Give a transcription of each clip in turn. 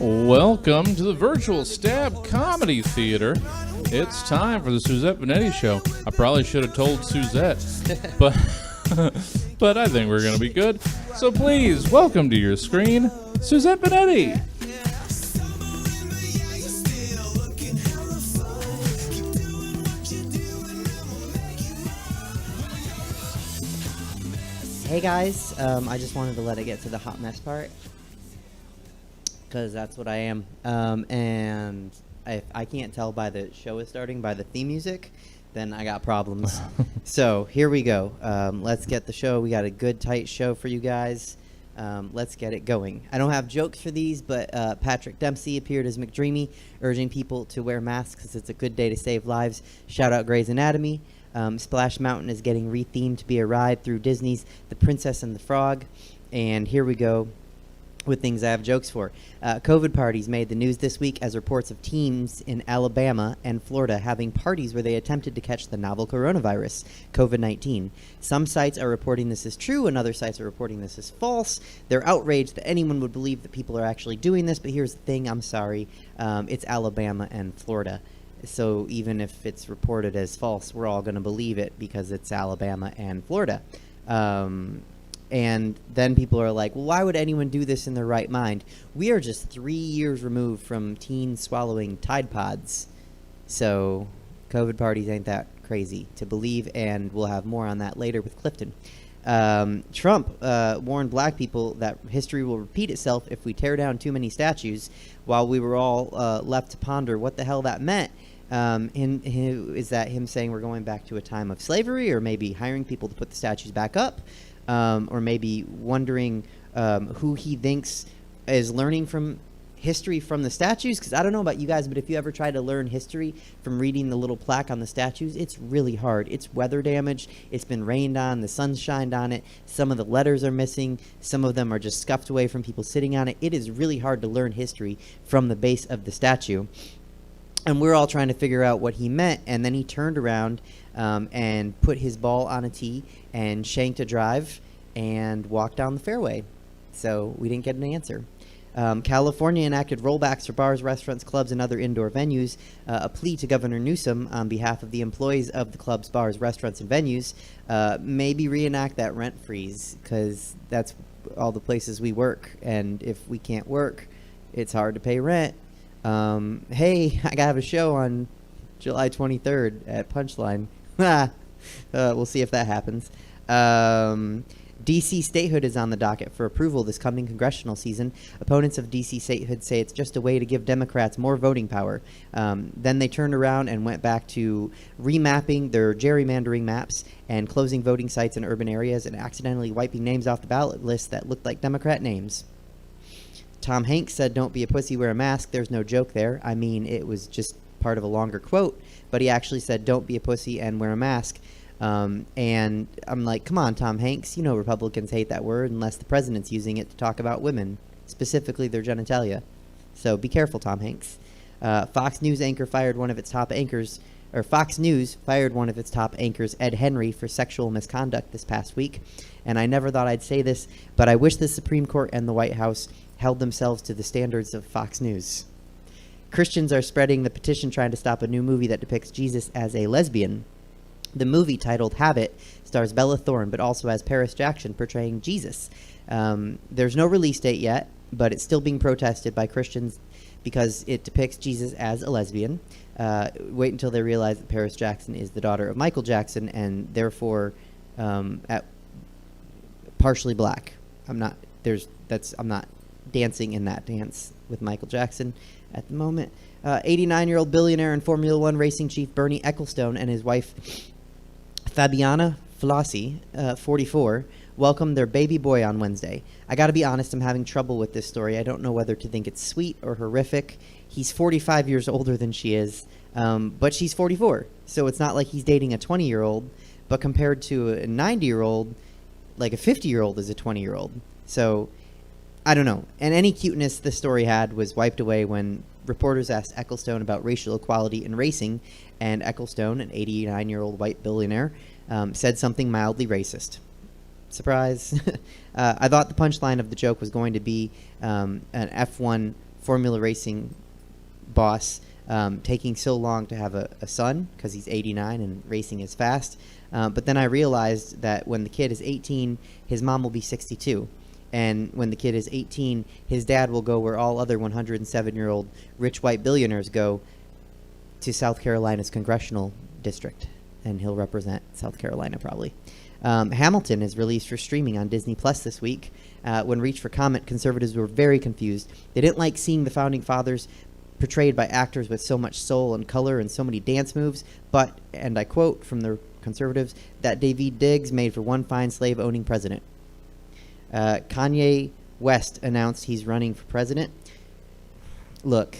Welcome to the Virtual Stab Comedy Theater. It's time for the Suzette Veneti Show. I probably should have told Suzette, but but I think we're going to be good. So please, welcome to your screen, Suzette Veneti. Hey guys, I just wanted to let it get to the hot mess part, because that's what I am. And if I can't tell by the show is starting by the theme music, then I got problems. So here we go. Let's get the show. We got a good tight show for you guys. Let's get it going. I don't have jokes for these, but Patrick Dempsey appeared as McDreamy, urging people to wear masks because it's a good day to save lives. Shout out Grey's Anatomy. Splash Mountain is getting rethemed to be a ride through Disney's The Princess and the Frog. And here we go with things I have jokes for. COVID parties made the news this week as reports of teens in Alabama and Florida having parties where they attempted to catch the novel coronavirus, COVID-19. Some sites are reporting this is true, and other sites are reporting this is false. They're outraged that anyone would believe that people are actually doing this, but here's the thing, I'm sorry, it's Alabama and Florida. So even if it's reported as false, we're all going to believe it because it's Alabama and Florida. And then people are like, well, why would anyone do this in their right mind? We are just 3 years removed from teens swallowing Tide Pods. So COVID parties ain't that crazy to believe, and we'll have more on that later with Clifton. Trump warned black people that history will repeat itself if we tear down too many statues, while we were all left to ponder what the hell that meant. Is that him saying we're going back to a time of slavery, or maybe hiring people to put the statues back up, or maybe wondering who he thinks is learning from history from the statues? Because I don't know about you guys, but if you ever try to learn history from reading the little plaque on the statues, it's really hard. It's weather damaged. It's been rained on. The sun's shined on it. Some of the letters are missing. Some of them are just scuffed away from people sitting on it. It is really hard to learn history from the base of the statue. And we're all trying to figure out what he meant, and then he turned around and put his ball on a tee and shanked a drive and walked down the fairway. So we didn't get an answer. California enacted rollbacks for bars, restaurants, clubs, and other indoor venues, a plea to Governor Newsom on behalf of the employees of the clubs, bars, restaurants, and venues. Maybe reenact that rent freeze, because that's all the places we work, and if we can't work, it's hard to pay rent. Hey, I gotta have a show on July 23rd at Punchline. We'll see if that happens. D.C. statehood is on the docket for approval this coming congressional season. Opponents of D.C. statehood say it's just a way to give Democrats more voting power. Then they turned around and went back to remapping their gerrymandering maps and closing voting sites in urban areas and accidentally wiping names off the ballot list that looked like Democrat names. Tom Hanks said, "Don't be a pussy, wear a mask." There's no joke there. I mean, it was just part of a longer quote, but he actually said, "Don't be a pussy and wear a mask." And I'm like, come on, Tom Hanks. You know Republicans hate that word unless the president's using it to talk about women, specifically their genitalia. So be careful, Tom Hanks. Fox News fired one of its top anchors, Ed Henry, for sexual misconduct this past week. And I never thought I'd say this, but I wish the Supreme Court and the White House held themselves to the standards of Fox News. Christians are spreading the petition trying to stop a new movie that depicts Jesus as a lesbian. The movie, titled Habit, stars Bella Thorne, but also has Paris Jackson portraying Jesus. There's no release date yet, but it's still being protested by Christians because it depicts Jesus as a lesbian. Wait until they realize that Paris Jackson is the daughter of Michael Jackson and therefore partially black. I'm not dancing in that dance with Michael Jackson at the moment. 89-year-old billionaire and Formula One racing chief Bernie Ecclestone and his wife Fabiana Flossie, 44, welcomed their baby boy on Wednesday. I gotta be honest, I'm having trouble with this story. I don't know whether to think it's sweet or horrific. He's 45 years older than she is, but she's 44. So it's not like he's dating a 20-year-old, but compared to a 90-year-old, like a 50-year-old is a 20-year-old. So I don't know. And any cuteness this story had was wiped away when reporters asked Ecclestone about racial equality in racing, and Ecclestone, an 89-year-old white billionaire, said something mildly racist. Surprise. I thought the punchline of the joke was going to be an F1 Formula Racing boss, taking so long to have a son because he's 89 and racing is fast. But then I realized that when the kid is 18, his mom will be 62. And when the kid is 18, his dad will go where all other 107-year-old rich white billionaires go, to South Carolina's congressional district. And he'll represent South Carolina probably. Hamilton is released for streaming on Disney Plus this week. When reached for comment, conservatives were very confused. They didn't like seeing the Founding Fathers portrayed by actors with so much soul and color and so many dance moves, but, and I quote from the conservatives, that David Diggs made for one fine slave-owning president. Kanye West announced he's running for president. Look,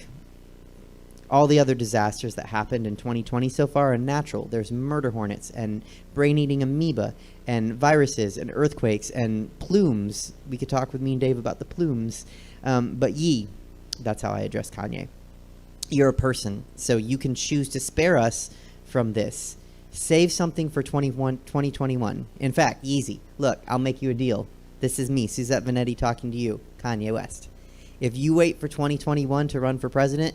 all the other disasters that happened in 2020 so far are natural. There's murder hornets and brain-eating amoeba and viruses and earthquakes and plumes. We could talk with me and Dave about the plumes. But that's how I address Kanye. You're a person, so you can choose to spare us from this. Save something for 2021. In fact, Yeezy, look, I'll make you a deal. This is me, Suzette Veneti, talking to you, Kanye West. If you wait for 2021 to run for president,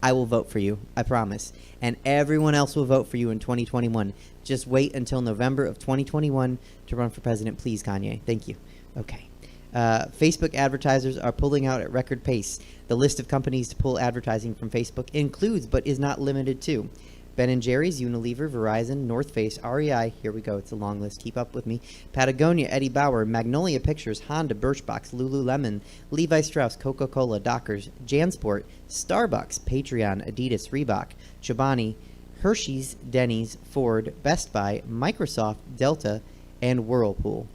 I will vote for you, I promise. And everyone else will vote for you in 2021. Just wait until November of 2021 to run for president, please, Kanye. Thank you. Okay. Facebook advertisers are pulling out at record pace. The list of companies to pull advertising from Facebook includes, but is not limited to, Ben & Jerry's, Unilever, Verizon, North Face, REI, here we go, it's a long list, keep up with me, Patagonia, Eddie Bauer, Magnolia Pictures, Honda, Birchbox, Lululemon, Levi Strauss, Coca-Cola, Dockers, JanSport, Starbucks, Patreon, Adidas, Reebok, Chobani, Hershey's, Denny's, Ford, Best Buy, Microsoft, Delta, and Whirlpool.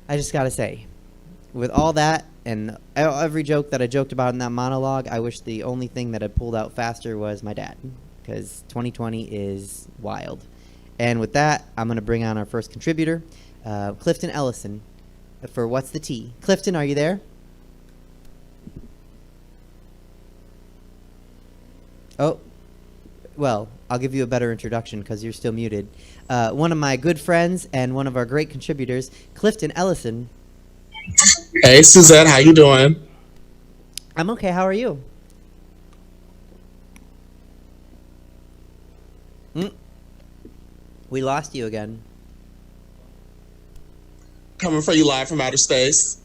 I just gotta say, with all that and every joke that I joked about in that monologue, I wish the only thing that had pulled out faster was my dad, because 2020 is wild. And with that, I'm going to bring on our first contributor, Clifton Ellison, for What's the Tea? Clifton, are you there? Oh, well, I'll give you a better introduction because you're still muted. One of my good friends and one of our great contributors, Clifton Ellison. Hey, Suzette, how you doing? I'm okay. How are you? We lost you again. Coming for you live from outer space.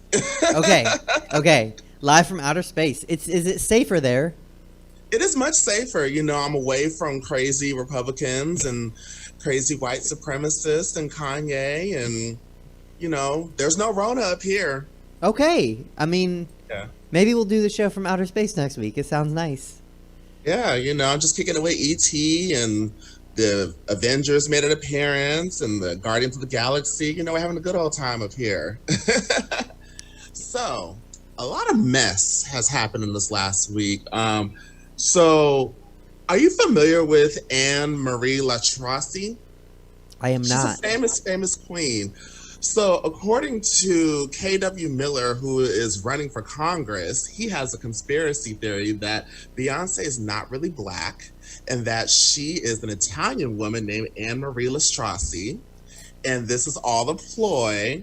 Okay. Live from outer space. Is it safer there? It is much safer. You know, I'm away from crazy Republicans and crazy white supremacists and Kanye, and, you know, there's no Rona up here. Okay. I mean, yeah. Maybe we'll do the show from outer space next week. It sounds nice. Yeah, you know, I'm just kicking away E.T. and the Avengers made an appearance and the Guardians of the Galaxy. You know, we're having a good old time up here. So, a lot of mess has happened in this last week. So, are you familiar with Anne-Marie Latrace? I am not. She's a famous queen. So, according to K.W. Miller, who is running for Congress, he has a conspiracy theory that Beyonce is not really black and that she is an Italian woman named Anne-Marie Latrace. And this is all a ploy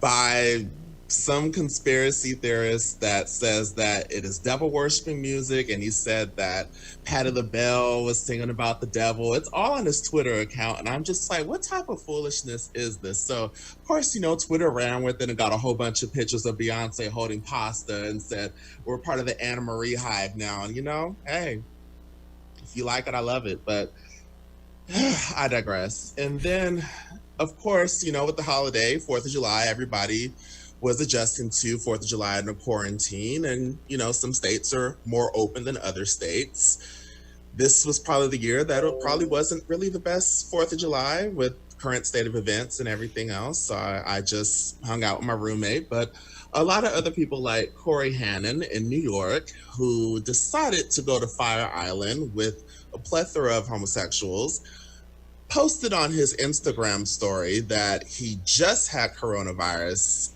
by some conspiracy theorist that says that it is devil worshiping music, and he said that Patti LaBelle was singing about the devil. It's all on his Twitter account, and I'm just like, what type of foolishness is this? So, of course, you know, Twitter ran with it and got a whole bunch of pictures of Beyonce holding pasta and said, we're part of the Anna Marie hive now. And, you know, hey, if you like it, I love it, but I digress. And then, of course, you know, with the holiday, 4th of July, everybody was adjusting to 4th of July in a quarantine. And, you know, some states are more open than other states. This was probably the year that it probably wasn't really the best 4th of July with current state of events and everything else. So I just hung out with my roommate. But a lot of other people like Corey Hannon in New York, who decided to go to Fire Island with a plethora of homosexuals, posted on his Instagram story that he just had coronavirus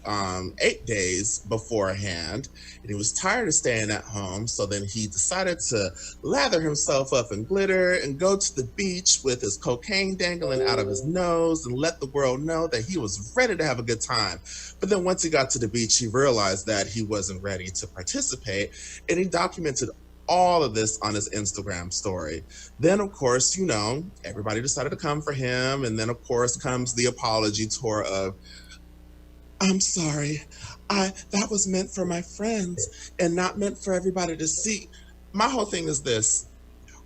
8 days beforehand, and he was tired of staying at home. So then he decided to lather himself up in glitter and go to the beach with his cocaine dangling out of his nose and let the world know that he was ready to have a good time. But then once he got to the beach, he realized that he wasn't ready to participate, and he documented all of this on his Instagram story. Then, of course, you know, everybody decided to come for him. And then, of course, comes the apology tour of, I'm sorry, that was meant for my friends and not meant for everybody to see. My whole thing is this.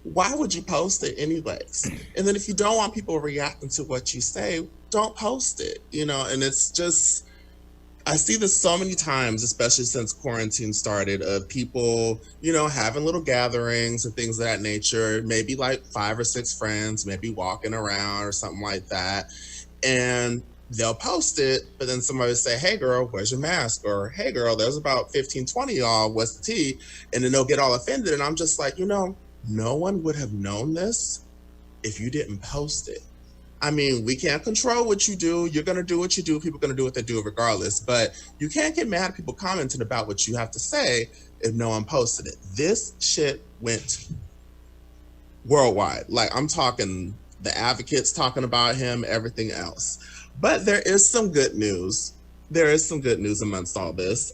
Why would you post it anyways? And then if you don't want people reacting to what you say, don't post it, you know? And it's just, I see this so many times, especially since quarantine started, of people, you know, having little gatherings and things of that nature, maybe like 5 or 6 friends, maybe walking around or something like that. And they'll post it, but then somebody will say, hey girl, where's your mask? Or hey girl, there's about 15, 20 y'all, what's the tea? And then they'll get all offended. And I'm just like, you know, no one would have known this if you didn't post it. I mean, we can't control what you do. You're going to do what you do. People are going to do what they do regardless. But you can't get mad at people commenting about what you have to say if no one posted it. This shit went worldwide. Like, I'm talking the advocates talking about him, everything else. But there is some good news. There is some good news amongst all this.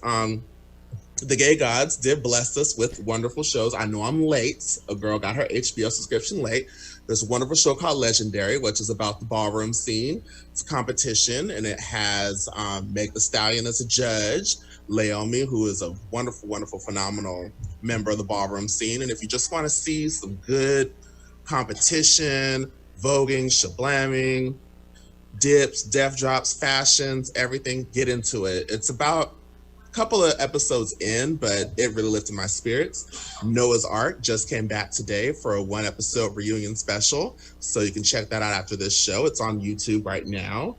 The gay gods did bless us with wonderful shows. I know I'm late. A girl got her HBO subscription late. There's a wonderful show called Legendary, which is about the ballroom scene. It's a competition, and it has Meg Thee Stallion as a judge, Laomi, who is a wonderful, wonderful, phenomenal member of the ballroom scene. And if you just want to see some good competition, voguing, shablamming, dips, death drops, fashions, everything, get into it. It's about couple of episodes in, but it really lifted my spirits. Noah's Ark just came back today for a 1-episode reunion special, so you can check that out after this show. It's on YouTube right now.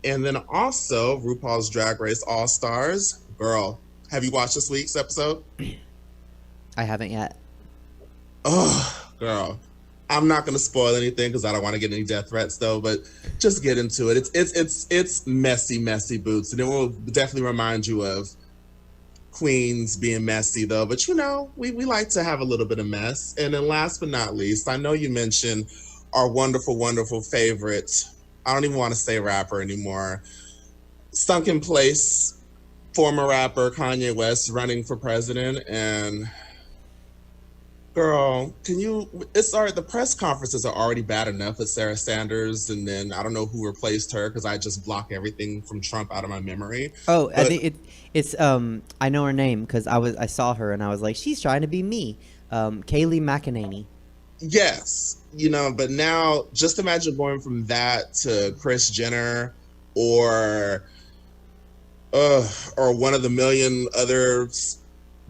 And then also RuPaul's Drag Race All Stars. Girl, have you watched this week's episode? I haven't yet. Oh, girl. I'm not going to spoil anything because I don't want to get any death threats though, but just get into it. It's messy, messy boots. And it will definitely remind you of Queens being messy though, but you know, we like to have a little bit of mess. And then last but not least, I know you mentioned our wonderful, wonderful favorite, I don't even want to say rapper anymore, Sunken Place, former rapper Kanye West running for president. And girl, the press conferences are already bad enough with Sarah Sanders, and then I don't know who replaced her because I just block everything from Trump out of my memory. Oh, but I think it's I know her name because I saw her and I was like, she's trying to be me. Kayleigh McEnany. Yes, you know, but now just imagine going from that to Kris Jenner or one of the million other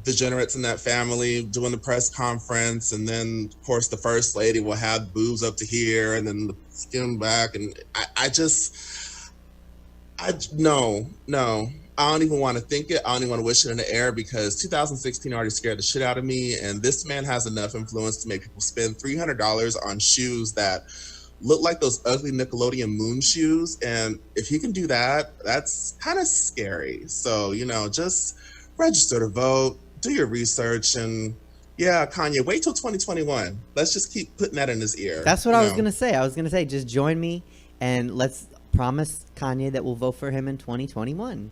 degenerates in that family doing the press conference, and then of course the first lady will have boobs up to here and then the skin back, and no, I don't even want to think it. I don't even want to wish it in the air because 2016 already scared the shit out of me, and this man has enough influence to make people spend $300 on shoes that look like those ugly Nickelodeon moon shoes, and if he can do that, that's kind of scary. So, you know, just register to vote, do your research, and yeah, Kanye, wait till 2021. Let's just keep putting that in his ear. That's what I was going to say. I was going to say, just join me and let's promise Kanye that we'll vote for him in 2021.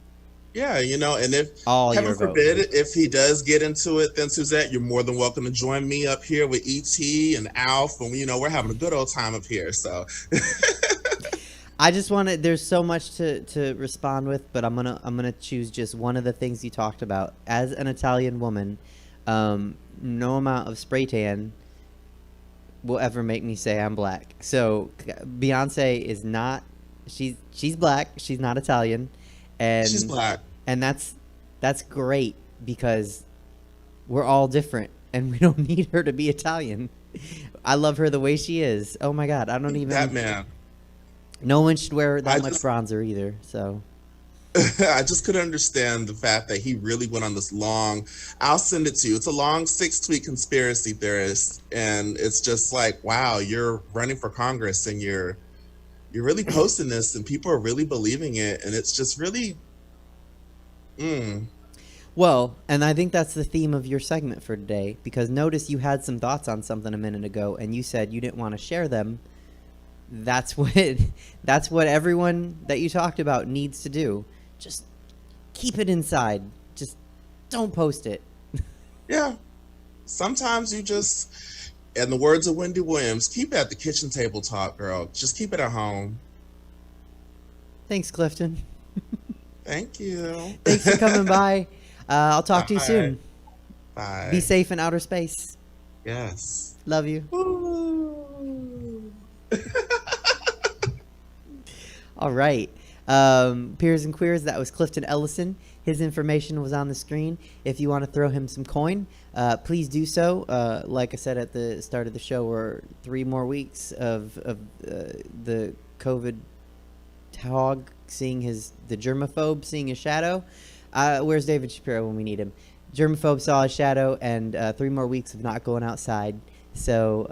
Yeah, you know, and if, heaven forbid, if he does get into it, then Suzette, you're more than welcome to join me up here with E.T. and Alf, and, you know, we're having a good old time up here, so. I just want to, there's so much to respond with, but I'm gonna choose just one of the things you talked about. As an Italian woman, no amount of spray tan will ever make me say I'm black. So Beyonce is not, she's black, she's not Italian. And she's black. And that's great because we're all different and we don't need her to be Italian. I love her the way she is. Oh my God. I don't even. That man. No one should wear that much bronzer either. So I just couldn't understand the fact that he really went on this long, I'll send it to you. It's a long 6-tweet conspiracy theorist. And it's just like, wow, you're running for Congress and you're you're really posting this and people are really believing it, and it's just really Well, and I think that's the theme of your segment for today, because notice you had some thoughts on something a minute ago and you said you didn't want to share them. That's what everyone that you talked about needs to do. Just keep it inside. Just don't post it. Yeah. Sometimes you just, in the words of Wendy Williams, keep it at the kitchen table talk, girl. Just keep it at home. Thanks, Clifton. Thank you. Thanks for coming by. I'll talk to you Bye. soon. Bye. Be safe in outer space. Yes. Love you. Ooh. All right. Peers and Queers, that was Clifton Ellison. His information was on the screen. If you want to throw him some coin, please do so. Like I said at the start of the show, we're 3 more weeks of the COVID hog seeing the germaphobe seeing his shadow. Where's David Shapiro when we need him? Germaphobe saw his shadow, and 3 more weeks of not going outside. So,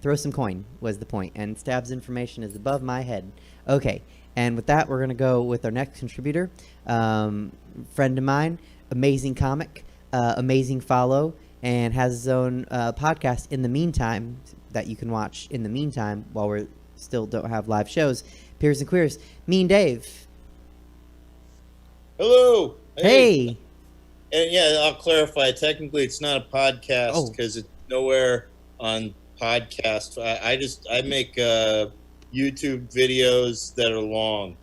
throw some coin was the point. And Stab's information is above my head. Okay. And with that, we're going to go with our next contributor. Friend of mine, amazing comic, amazing follow, and has his own podcast in the meantime that you can watch in the meantime while we still don't have live shows. Peers and Queers, Mean Dave. Hello. Hey. And yeah, I'll clarify. Technically, it's not a podcast because it's nowhere on podcast. I make YouTube videos that are long.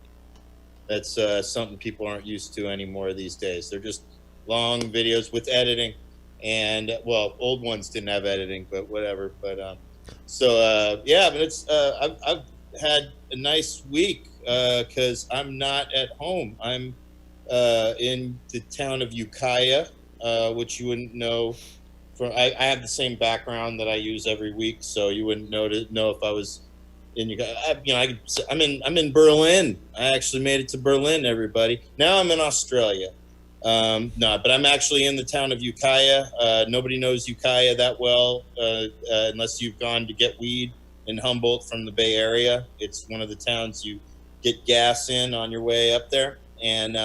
That's something people aren't used to anymore these days. They're just long videos with editing, and old ones didn't have editing, but whatever. But but it's I've had a nice week because I'm not at home. I'm in the town of Ukiah, which you wouldn't know. I have the same background that I use every week, so you wouldn't know if I was in Ukiah. I'm in Berlin. I actually made it to Berlin, everybody. Now I'm in Australia. But I'm actually in the town of Ukiah. Nobody knows Ukiah that well unless you've gone to get weed in Humboldt from the Bay Area. It's one of the towns you get gas in on your way up there. And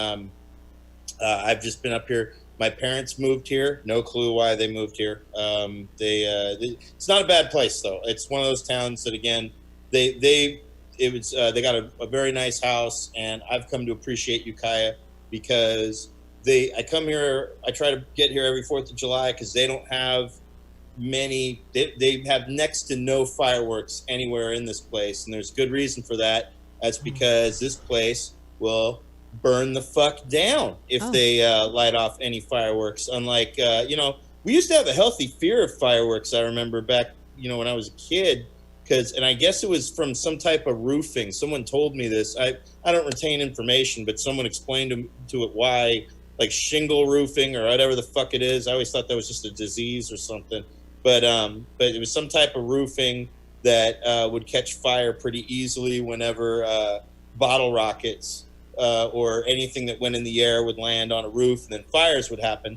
I've just been up here. My parents moved here. No clue why they moved here. It's not a bad place though. It's one of those towns that again, they got a very nice house, and I've come to appreciate Ukiah because I come here. I try to get here every 4th of July because they don't have many. They have next to no fireworks anywhere in this place, and there's good reason for that. That's because this place will burn the fuck down if they light off any fireworks. Unlike we used to have a healthy fear of fireworks. I remember back when I was a kid, and I guess it was from some type of roofing. Someone told me this. I don't retain information, but someone explained to it why, like shingle roofing or whatever the fuck it is. I always thought that was just a disease or something, but it was some type of roofing that would catch fire pretty easily whenever bottle rockets or anything that went in the air would land on a roof, and then fires would happen.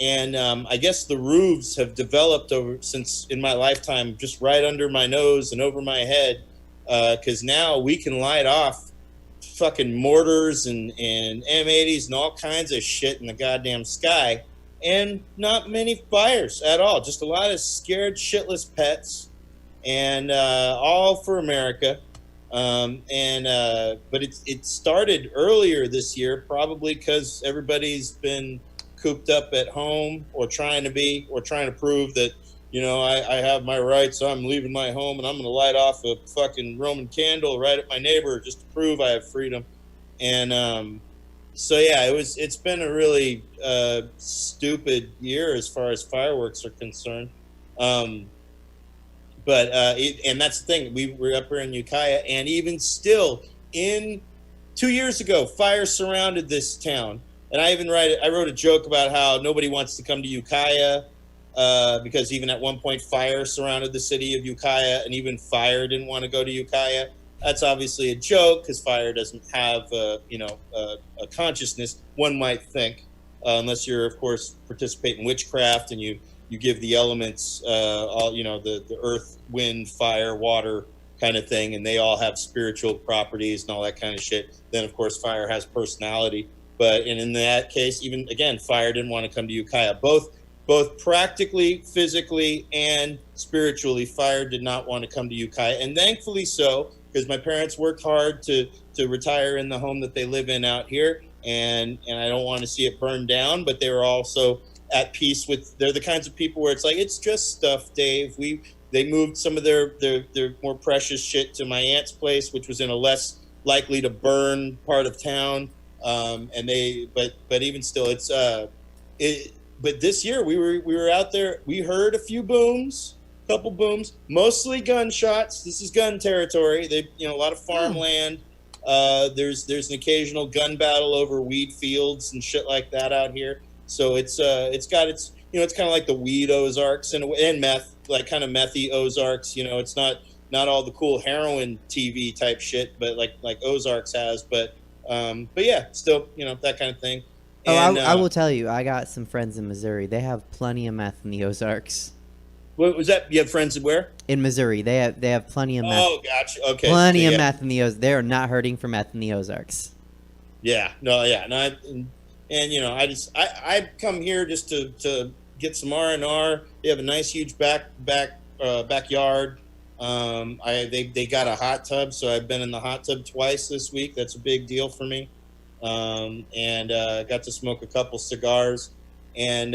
And I guess the roofs have developed since in my lifetime, just right under my nose and over my head, because now we can light off fucking mortars and M80s and all kinds of shit in the goddamn sky, and not many fires at all. Just a lot of scared shitless pets, and all for America. But it started earlier this year, probably because everybody's been cooped up at home or trying to prove that, I have my rights, so I'm leaving my home and I'm going to light off a fucking Roman candle right at my neighbor just to prove I have freedom. And it's been a really stupid year as far as fireworks are concerned. And that's the thing. We were up here in Ukiah, and even still, 2 years ago, fire surrounded this town. And I wrote a joke about how nobody wants to come to Ukiah because even at one point, fire surrounded the city of Ukiah, and even fire didn't want to go to Ukiah. That's obviously a joke because fire doesn't have a consciousness, one might think, unless you're, of course, participate in witchcraft and you give the elements, the earth, wind, fire, water kind of thing, and they all have spiritual properties and all that kind of shit. Then of course fire has personality, but in that case, even again, fire didn't want to come to Ukiah. Both practically, physically, and spiritually, fire did not want to come to Ukiah, and thankfully so, because my parents worked hard to retire in the home that they live in out here, and I don't want to see it burn down, but they were also at peace with. They're the kinds of people where it's like, it's just stuff, Dave. They moved some of their more precious shit to my aunt's place, which was in a less likely to burn part of town. But even still, it's But this year we were out there. We heard a couple booms, mostly gunshots. This is gun territory. A lot of farmland. There's an occasional gun battle over weed fields and shit like that out here. So it's got its. It's kind of like the weed Ozarks and meth, like kind of methy Ozarks. It's not all the cool heroin TV type shit, but like Ozarks has. But yeah, still, that kind of thing. And, I will tell you, I got some friends in Missouri. They have plenty of meth in the Ozarks. What was that? You have friends where? In Missouri, they have plenty of meth. Oh, gotcha. Okay. Plenty of meth in the Ozarks. They're not hurting for meth in the Ozarks. Yeah. No. Yeah. No. I come here just to get some R&R. They have a nice huge backyard. They got a hot tub, so I've been in the hot tub twice this week. That's a big deal for me. Got to smoke a couple cigars and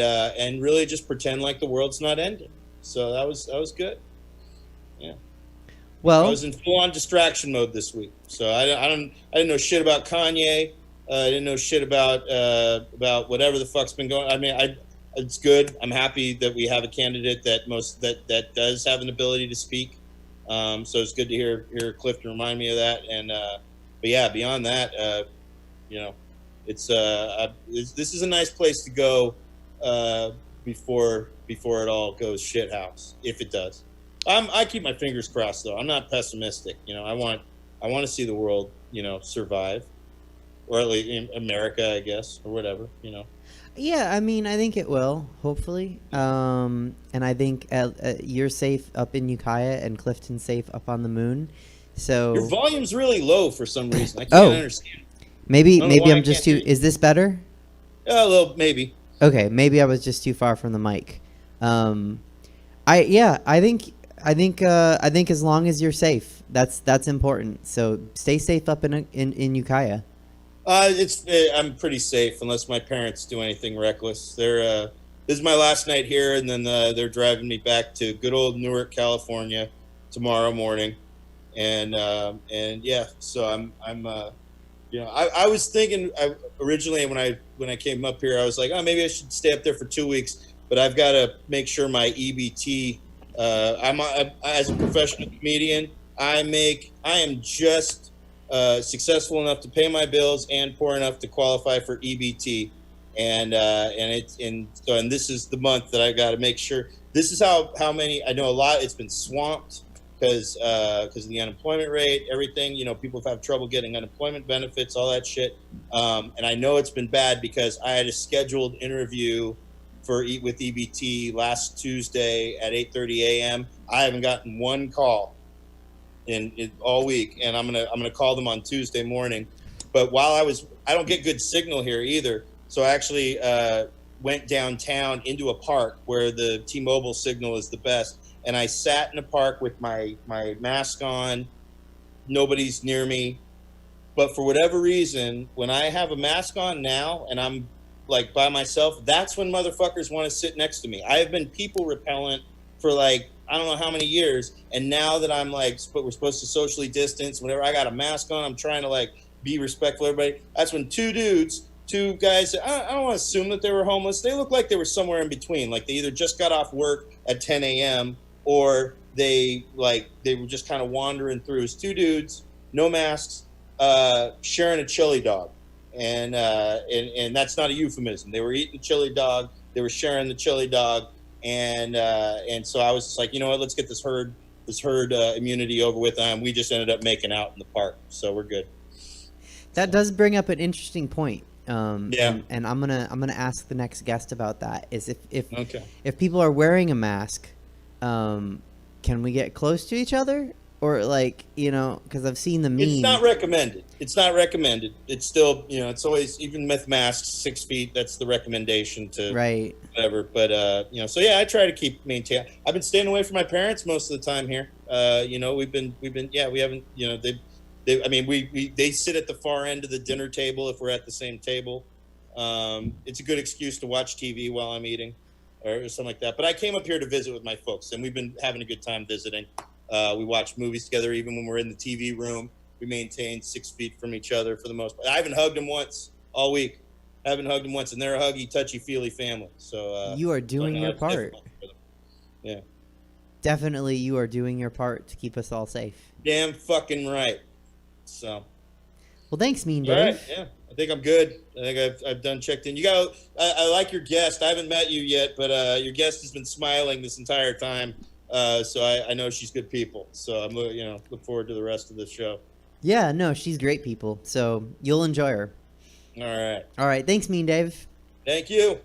really just pretend like the world's not ending. So that was good. Yeah. Well, I was in full on distraction mode this week. So I didn't know shit about Kanye. I didn't know shit about whatever the fuck's been going. I mean, it's good. I'm happy that we have a candidate that does have an ability to speak. So it's good to hear Clifton remind me of that. And but yeah, beyond that, this is a nice place to go before it all goes shithouse, if it does. I keep my fingers crossed though. I'm not pessimistic. I want to see the world survive, or at least in America, I guess, or whatever. Yeah, I mean, I think it will, hopefully. And I think you're safe up in Ukiah and Clifton's safe up on the moon. So your volume's really low for some reason. I can't understand. Maybe I'm just too. Is this better? A little, maybe. Okay, maybe I was just too far from the mic. I think as long as you're safe, that's important. So stay safe up in Ukiah. I'm pretty safe unless my parents do anything reckless. This is my last night here, and then they're driving me back to good old Newark, California, tomorrow morning, and yeah. So I'm I was thinking originally when I came up here, I was like, oh, maybe I should stay up there for 2 weeks, but I've got to make sure my EBT. As a professional comedian, I am just successful enough to pay my bills and poor enough to qualify for EBT, and this is the month that I got to make sure. This is how many I know. A lot. It's been swamped because of the unemployment rate, everything. People have trouble getting unemployment benefits, all that shit. And I know it's been bad because I had a scheduled interview with EBT last Tuesday at 8:30 a.m. I haven't gotten one call in all week, and I'm gonna call them on Tuesday morning. But I don't get good signal here either, so I actually went downtown into a park where the T-Mobile signal is the best, and I sat in a park with my mask on. Nobody's near me, but for whatever reason, when I have a mask on now and I'm like by myself, that's when motherfuckers want to sit next to me. I have been people repellent for like I don't know how many years, and now that I'm like, we're supposed to socially distance. Whenever I got a mask on, I'm trying to like be respectful of everybody. That's when two guys, I don't want to assume that they were homeless. They look like they were somewhere in between. Like they either just got off work at 10 a.m. or they were just kind of wandering through. It's two dudes, no masks, sharing a chili dog. And that's not a euphemism. They were eating chili dog. They were sharing the chili dog. And so I was just like, you know what, let's get this herd immunity over with. We just ended up making out in the park. So we're good. That does bring up an interesting point. Yeah. And I'm gonna ask the next guest about that. Is if people are wearing a mask, can we get close to each other, Or like, because I've seen the meme. It's not recommended. It's not recommended. It's still, it's always, even with masks, 6 feet, that's the recommendation to Right. whatever. But, so yeah, I try to maintain. I've been staying away from my parents most of the time here. We've been, we haven't, they sit at the far end of the dinner table if we're at the same table. It's a good excuse to watch TV while I'm eating or something like that. But I came up here to visit with my folks, and we've been having a good time visiting. We watch movies together, even when we're in the TV room. We maintain 6 feet from each other for the most part. I haven't hugged them once all week. I haven't hugged them once, and they're a huggy, touchy-feely family. So you are doing your part. Yeah. Definitely, you are doing your part to keep us all safe. Damn fucking right. So. Well, thanks, Mean All Dave. right, yeah. I think I'm good. I think I've done checked in. I like your guest. I haven't met you yet, but your guest has been smiling this entire time. So I know she's good people. So I'm look forward to the rest of the show. Yeah, no, she's great people. So you'll enjoy her. All right. Thanks, Mean Dave. Thank you.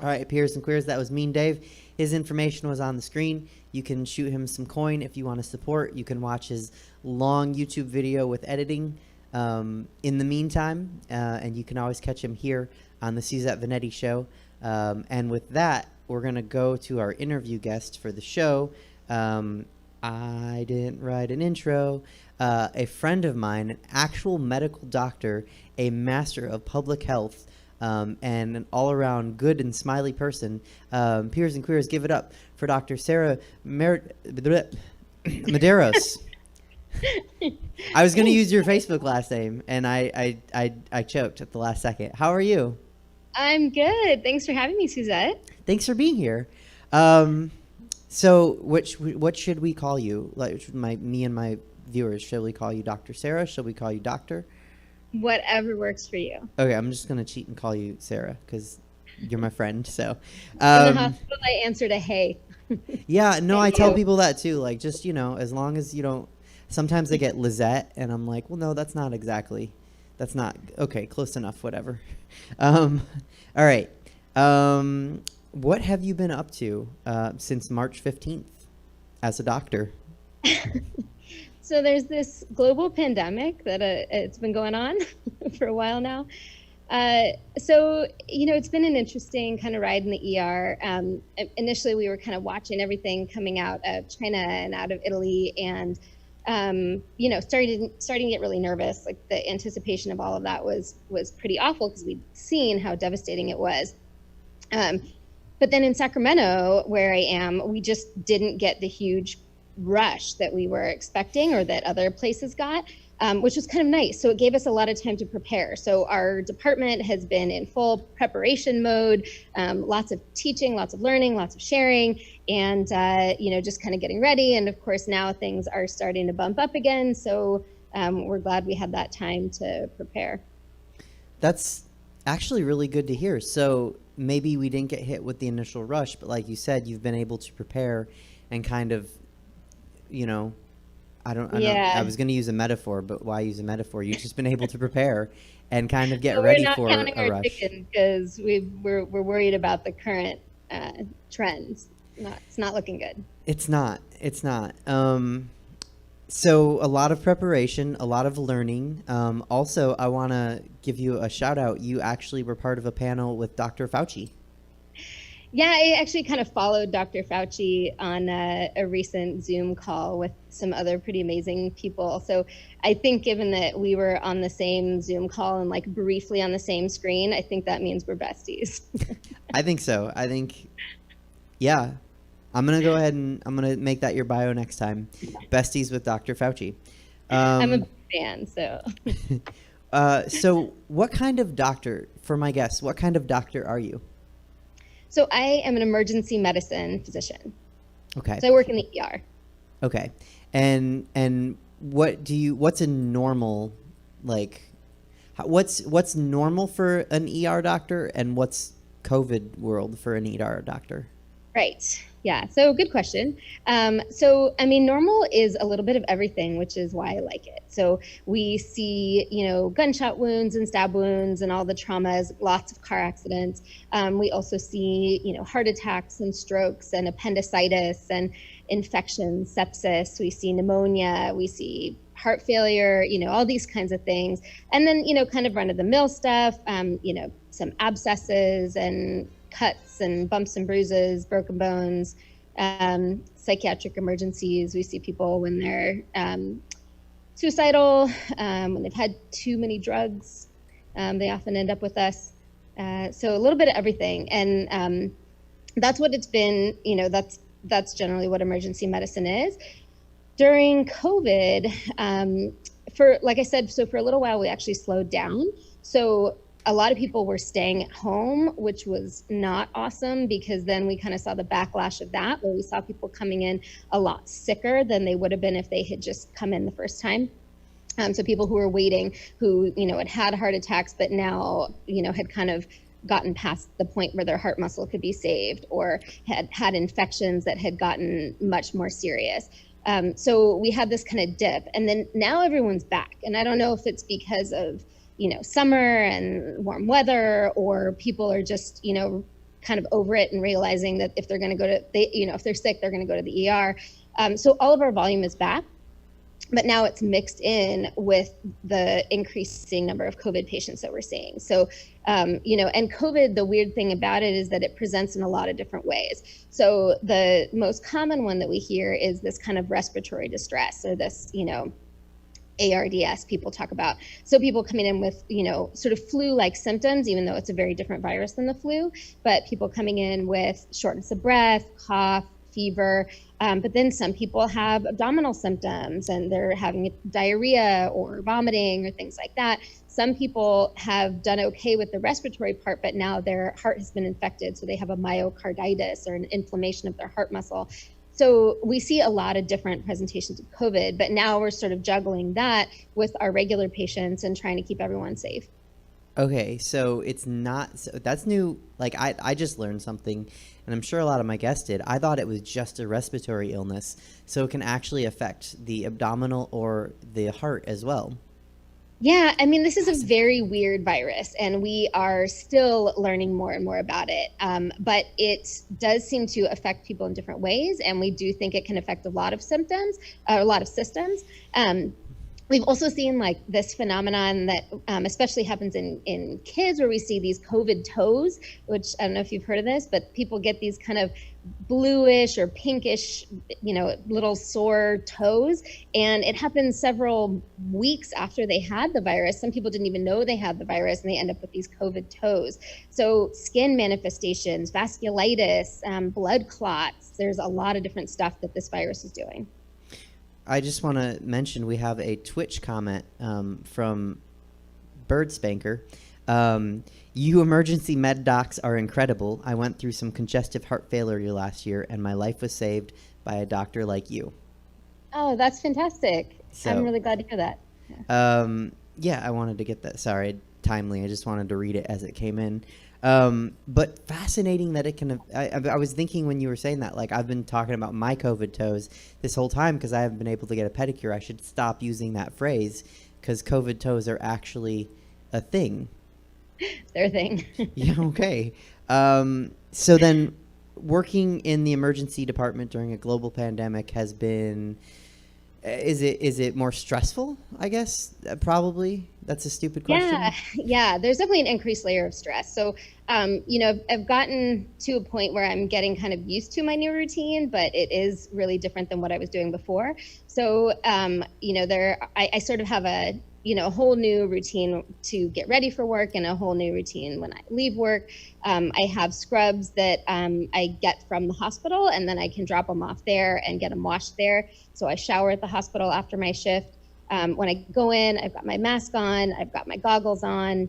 All right, Peers and Queers, that was Mean Dave. His information was on the screen. You can shoot him some coin if you want to support. You can watch his long YouTube video with editing in the meantime. And you can always catch him here on the Suzette Veneti Show. And with that, we're going to go to our interview guest for the show. I didn't write an intro. A friend of mine, an actual medical doctor, a master of public health, and an all-around good and smiley person. Peers and Queers, give it up for Dr. Sara Medeiros. I was going to use your Facebook last name, and I choked at the last second. How are you? I'm good. Thanks for having me, Suzette. Thanks for being here. So, what should we call you? Like, me and my viewers, should we call you Dr. Sara? Should we call you Doctor? Whatever works for you. Okay, I'm just gonna cheat and call you Sara because you're my friend. So, In the hospital, I answered a hey. Yeah, no, I tell people that too. Like, just as long as you don't. Sometimes they get Lizette, and I'm like, well, no, that's not exactly. That's not okay. Close enough. Whatever. All right. What have you been up to since March 15th as a doctor? So there's this global pandemic that it's been going on for a while now. So, it's been an interesting kind of ride in the ER. Initially, we were kind of watching everything coming out of China and out of Italy and, starting to get really nervous. Like the anticipation of all of that was pretty awful because we'd seen how devastating it was. But then in Sacramento, where I am, we just didn't get the huge rush that we were expecting or that other places got, which was kind of nice. So it gave us a lot of time to prepare. So our department has been in full preparation mode, lots of teaching, lots of learning, lots of sharing, and, just kind of getting ready. And of course, now things are starting to bump up again. So we're glad we had that time to prepare. That's actually really good to hear. So maybe we didn't get hit with the initial rush, but like you said, you've been able to prepare and kind of, I was going to use a metaphor, but why use a metaphor? You've just been able to prepare and kind of get ready for a rush. We're not counting our chickens because we're worried about the current trends. It's not looking good. It's not. So a lot of preparation, a lot of learning. Also, I want to give you a shout out. You actually were part of a panel with Dr. Fauci. Yeah, I actually kind of followed Dr. Fauci on a recent Zoom call with some other pretty amazing people. So I think given that we were on the same Zoom call and like briefly on the same screen, I think that means we're besties. I think so. Yeah. I'm going to go ahead and I'm going to make that your bio next time. Besties with Dr. Fauci. I'm a big fan, so. So what kind of doctor, for my guests, what kind of doctor are you? So I am an emergency medicine physician. Okay. So I work in the ER. Okay. And what's a normal, what's normal for an ER doctor and what's COVID world for an ER doctor? Right. Yeah. So good question. Normal is a little bit of everything, which is why I like it. So we see, gunshot wounds and stab wounds and all the traumas, lots of car accidents. We also see, heart attacks and strokes and appendicitis. And infections, sepsis, we see pneumonia, we see heart failure, all these kinds of things. And then, kind of run-of-the-mill stuff, some abscesses and cuts and bumps and bruises, broken bones, psychiatric emergencies. We see people when they're suicidal, when they've had too many drugs, they often end up with us. So a little bit of everything. And that's what it's been, that's generally what emergency medicine is. During COVID, like I said, so for a little while, we actually slowed down. So a lot of people were staying at home, which was not awesome, because then we kind of saw the backlash of that, where we saw people coming in a lot sicker than they would have been if they had just come in the first time. So people who were waiting, who, had heart attacks, but now, had kind of gotten past the point where their heart muscle could be saved, or had infections that had gotten much more serious. So we had this kind of dip, and then now everyone's back. And I don't know if it's because of, summer and warm weather, or people are just, kind of over it and realizing that if they're going to go to, if they're sick, they're going to go to the ER. So all of our volume is back, but now it's mixed in with the increasing number of COVID patients that we're seeing. So, and COVID, the weird thing about it is that it presents in a lot of different ways. So the most common one that we hear is this kind of respiratory distress, or this, ARDS people talk about. So people coming in with, sort of flu-like symptoms, even though it's a very different virus than the flu, but people coming in with shortness of breath, cough, fever, but then some people have abdominal symptoms and they're having diarrhea or vomiting or things like that. Some people have done okay with the respiratory part, but now their heart has been infected, so they have a myocarditis or an inflammation of their heart muscle. So we see a lot of different presentations of COVID, but now we're sort of juggling that with our regular patients and trying to keep everyone safe. Okay, so it's not, so that's new. Like I just learned something, and I'm sure a lot of my guests did. I thought it was just a respiratory illness, so it can actually affect the abdominal or the heart as well. Yeah, I mean, this is a very weird virus, and we are still learning more and more about it. But it does seem to affect people in different ways, and we do think it can affect a lot of symptoms, a lot of systems. We've also seen like this phenomenon that especially happens in kids, where we see these COVID toes, which I don't know if you've heard of this, but people get these kind of bluish or pinkish, little sore toes. And it happens several weeks after they had the virus. Some people didn't even know they had the virus, and they end up with these COVID toes. So skin manifestations, vasculitis, blood clots, there's a lot of different stuff that this virus is doing. I just want to mention we have a Twitch comment from Bird Spanker. You emergency med docs are incredible. I went through some congestive heart failure last year, and my life was saved by a doctor like you. Oh, that's fantastic. So, I'm really glad to hear that. Yeah, I wanted to get that. Sorry, timely. I just wanted to read it as it came in. But fascinating that it can, I was thinking when you were saying that, like, I've been talking about my COVID toes this whole time because I haven't been able to get a pedicure. I should stop using that phrase because COVID toes are actually a thing. They're a thing. Yeah, okay. So then working in the emergency department during a global pandemic has been, is it more stressful, I guess? Probably. That's a stupid question. Yeah. There's definitely an increased layer of stress. So, I've gotten to a point where I'm getting kind of used to my new routine, but it is really different than what I was doing before. So, I sort of have a whole new routine to get ready for work and a whole new routine when I leave work. I have scrubs that I get from the hospital, and then I can drop them off there and get them washed there. So I shower at the hospital after my shift. When I go in, I've got my mask on, I've got my goggles on.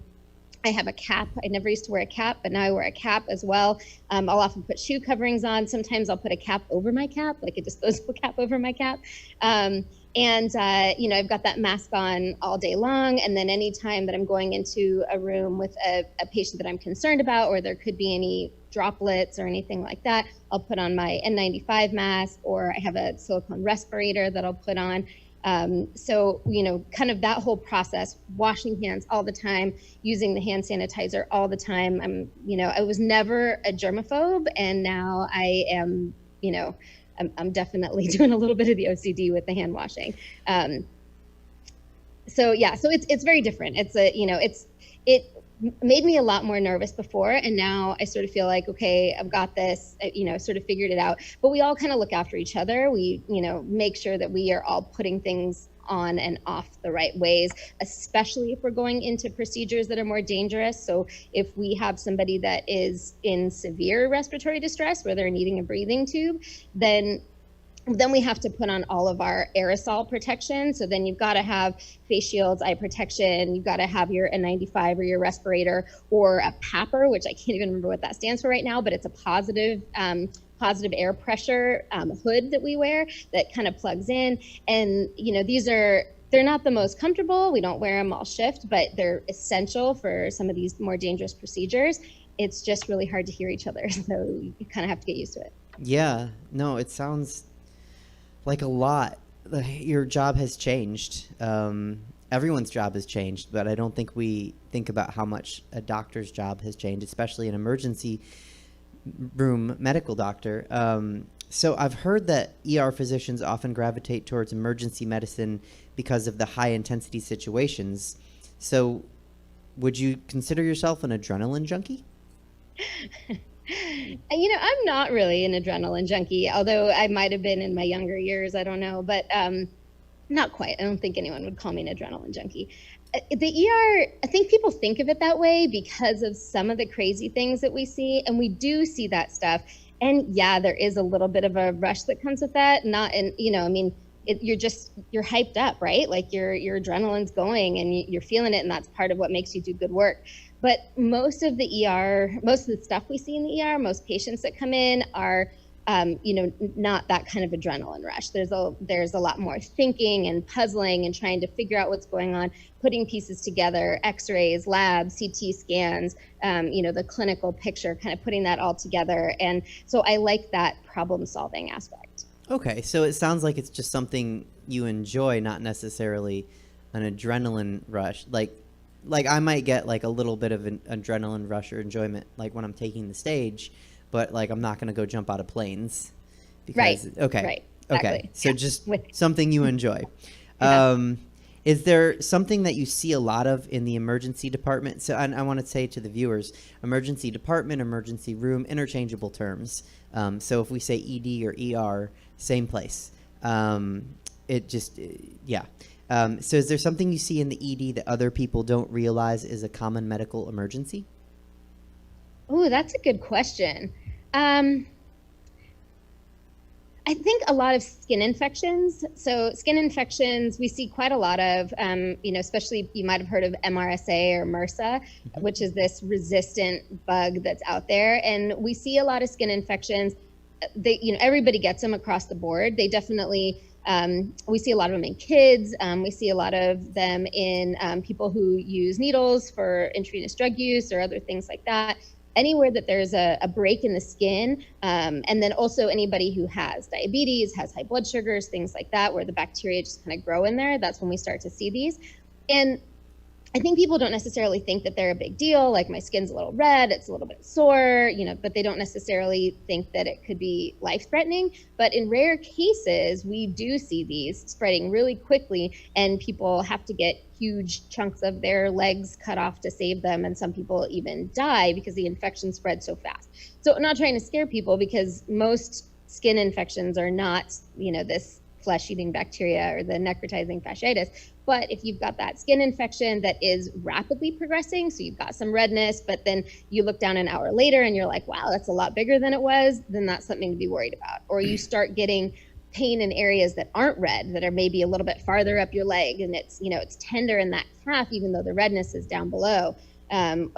I have a cap. I never used to wear a cap, but now I wear a cap as well. I'll often put shoe coverings on. Sometimes I'll put a cap over my cap, like a disposable cap over my cap. And I've got that mask on all day long. And then anytime that I'm going into a room with a patient that I'm concerned about, or there could be any droplets or anything like that, I'll put on my N95 mask, or I have a silicone respirator that I'll put on. So, kind of that whole process, washing hands all the time, using the hand sanitizer all the time. I was never a germaphobe, and now I am, I'm definitely doing a little bit of the OCD with the hand washing. So it's very different. It made me a lot more nervous before, and now I sort of feel like, okay, I've got this, sort of figured it out. But we all kind of look after each other. We, make sure that we are all putting things on and off the right ways, especially if we're going into procedures that are more dangerous. So if we have somebody that is in severe respiratory distress where they're needing a breathing tube, then we have to put on all of our aerosol protection. So then you've got to have face shields, eye protection. You've got to have your N95 or your respirator or a PAPR, which I can't even remember what that stands for right now, but it's a positive air pressure hood that we wear that kind of plugs in. And, they're not the most comfortable. We don't wear them all shift, but they're essential for some of these more dangerous procedures. It's just really hard to hear each other. So you kind of have to get used to it. Yeah, no, it sounds like a lot. Your job has changed. Everyone's job has changed, but I don't think we think about how much a doctor's job has changed, especially an emergency room medical doctor. So I've heard that ER physicians often gravitate towards emergency medicine because of the high intensity situations. So would you consider yourself an adrenaline junkie? I'm not really an adrenaline junkie, although I might have been in my younger years. I don't know, but not quite. I don't think anyone would call me an adrenaline junkie. The ER, I think people think of it that way because of some of the crazy things that we see, and we do see that stuff. And yeah, there is a little bit of a rush that comes with that. You're hyped up, right? Like your adrenaline's going and you're feeling it, and that's part of what makes you do good work. But most of the stuff we see in the ER, most patients that come in are, not that kind of adrenaline rush. There's a lot more thinking and puzzling and trying to figure out what's going on, putting pieces together, X-rays, labs, CT scans, the clinical picture, kind of putting that all together. And so I like that problem-solving aspect. Okay, so it sounds like it's just something you enjoy, not necessarily an adrenaline rush. Like I might get like a little bit of an adrenaline rush or enjoyment like when I'm taking the stage, but like I'm not going to go jump out of planes. Because, right. Okay. Right. Okay. Exactly. So just something you enjoy. Yeah. Is there something that you see a lot of in the emergency department? So I want to say to the viewers, emergency department, emergency room, interchangeable terms. So if we say ED or ER, same place. So is there something you see in the ED that other people don't realize is a common medical emergency? Oh, that's a good question. I think a lot of skin infections. So skin infections, we see quite a lot of, especially you might have heard of MRSA or MRSA, which is this resistant bug that's out there. And we see a lot of skin infections. Everybody gets them across the board. They definitely, we see a lot of them in kids. We see a lot of them in people who use needles for intravenous drug use or other things like that. Anywhere that there's a break in the skin, and then also anybody who has diabetes, has high blood sugars, things like that, where the bacteria just kind of grow in there, that's when we start to see these. And I think people don't necessarily think that they're a big deal, like my skin's a little red, it's a little bit sore, but they don't necessarily think that it could be life-threatening. But in rare cases, we do see these spreading really quickly, and people have to get huge chunks of their legs cut off to save them, and some people even die because the infection spreads so fast. So I'm not trying to scare people, because most skin infections are not, this flesh-eating bacteria or the necrotizing fasciitis. But if you've got that skin infection that is rapidly progressing, so you've got some redness, but then you look down an hour later and you're like, wow, that's a lot bigger than it was, then that's something to be worried about. Or you start getting pain in areas that aren't red, that are maybe a little bit farther up your leg, and it's, it's tender in that calf, even though the redness is down below. And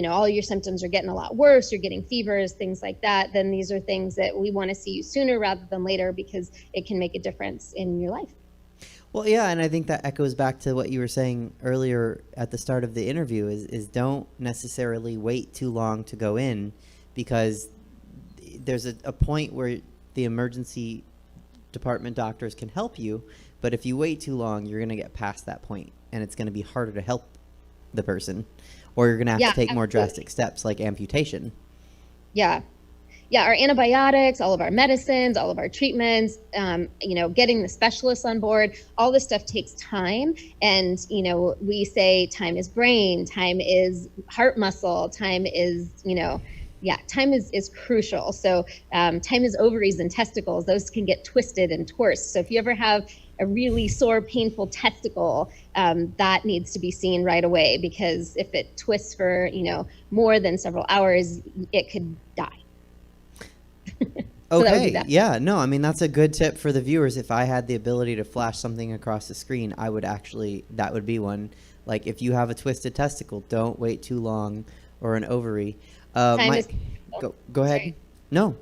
all your symptoms are getting a lot worse, you're getting fevers, things like that, then these are things that we want to see you sooner rather than later, because it can make a difference in your life. Well, yeah, and I think that echoes back to what you were saying earlier at the start of the interview, is don't necessarily wait too long to go in, because there's a point where the emergency department doctors can help you, but if you wait too long, you're going to get past that point, and it's going to be harder to help the person, or you're going to have to take more drastic steps like amputation. Yeah, our antibiotics, all of our medicines, all of our treatments, getting the specialists on board, all this stuff takes time. And, we say time is brain, time is heart muscle, time is, time is crucial. So time is ovaries and testicles. Those can get twisted and torsed. So if you ever have a really sore, painful testicle, that needs to be seen right away, because if it twists for, more than several hours, it could die. Okay. Yeah. No, I mean, that's a good tip for the viewers. If I had the ability to flash something across the screen, I would that would be one. Like, if you have a twisted testicle, don't wait too long, or an ovary. Go ahead. Sorry. No.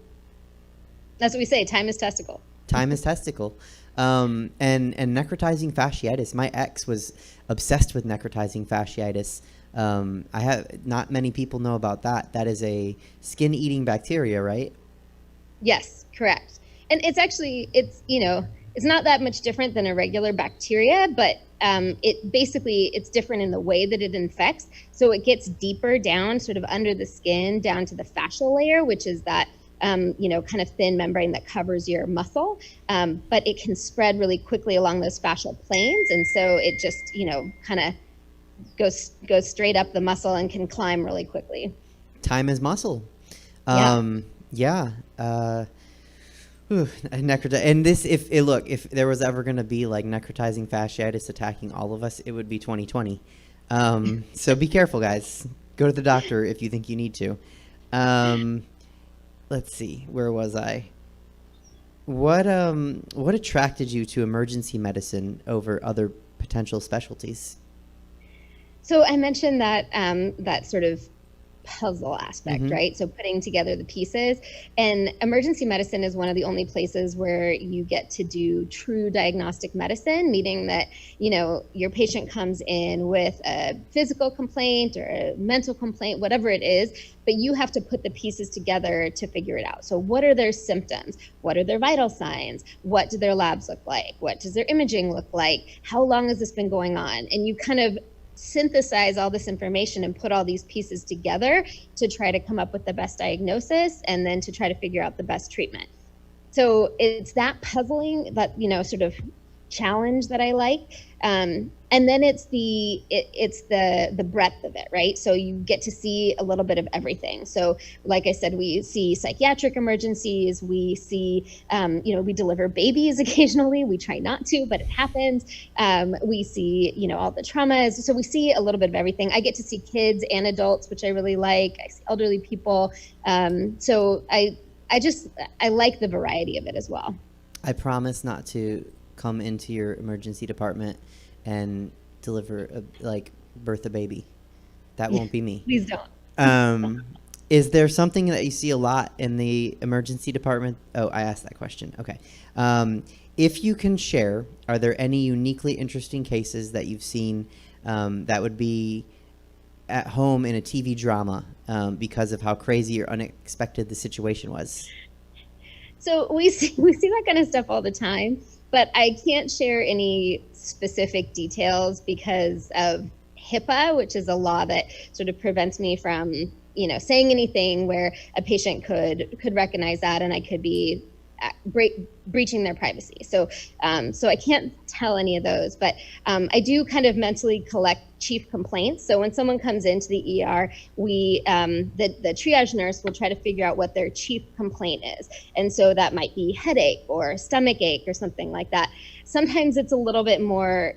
That's what we say. Time is testicle. Time is testicle. And necrotizing fasciitis. My ex was obsessed with necrotizing fasciitis. Not many people know about that. That is a skin-eating bacteria, right? Yes, correct. And it's actually, it's not that much different than a regular bacteria, but it's different in the way that it infects. So it gets deeper down, sort of under the skin, down to the fascial layer, which is that, kind of thin membrane that covers your muscle. But it can spread really quickly along those fascial planes. And so it just, kind of goes straight up the muscle and can climb really quickly. Time is muscle. And this, if there was ever going to be like necrotizing fasciitis attacking all of us, it would be 2020. So be careful, guys. Go to the doctor if you think you need to. Let's see, where was I? What attracted you to emergency medicine over other potential specialties? So I mentioned that that sort of puzzle aspect, right? So putting together the pieces, and emergency medicine is one of the only places where you get to do true diagnostic medicine, meaning that, your patient comes in with a physical complaint or a mental complaint, whatever it is, but you have to put the pieces together to figure it out. So what are their symptoms? What are their vital signs? What do their labs look like? What does their imaging look like? How long has this been going on? And you kind of synthesize all this information and put all these pieces together to try to come up with the best diagnosis and then to try to figure out the best treatment. So it's that puzzling, that sort of challenge that I like. And then it's the breadth of it, right? So you get to see a little bit of everything. So like I said, we see psychiatric emergencies, we see, we deliver babies occasionally. We try not to, but it happens. We see, all the traumas. So we see a little bit of everything. I get to see kids and adults, which I really like. I see elderly people. So I like the variety of it as well. I promise not to come into your emergency department and birth a baby. That won't be me. Please don't. Is there something that you see a lot in the emergency department? Oh, I asked that question. Okay. If you can share, are there any uniquely interesting cases that you've seen that would be at home in a TV drama because of how crazy or unexpected the situation was? So we see that kind of stuff all the time, but I can't share any specific details because of HIPAA, which is a law that sort of prevents me from, saying anything where a patient could recognize that and I could be breaching their privacy. So I can't tell any of those, but I do kind of mentally collect chief complaints. So when someone comes into the ER, the triage nurse will try to figure out what their chief complaint is. And so that might be headache or stomach ache or something like that. Sometimes it's a little bit more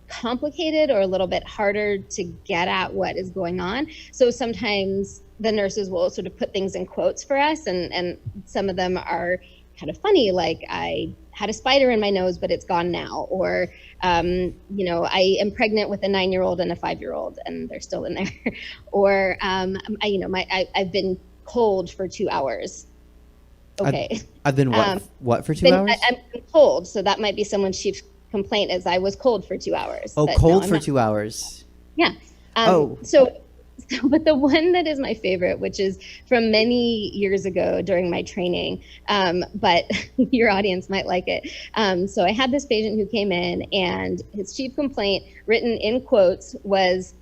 complicated or a little bit harder to get at what is going on. So sometimes the nurses will sort of put things in quotes for us, and some of them are kind of funny, like I had a spider in my nose, but it's gone now. Or, I am pregnant with a 9-year-old and a 5-year-old and they're still in there. Or, I've been cold for 2 hours. Okay. I've been what for 2 hours? I'm cold. So that might be someone's chief complaint is I was cold for 2 hours. Oh, cold for 2 hours. Yeah. But the one that is my favorite, which is from many years ago during my training, but your audience might like it. So I had this patient who came in and his chief complaint, written in quotes, was,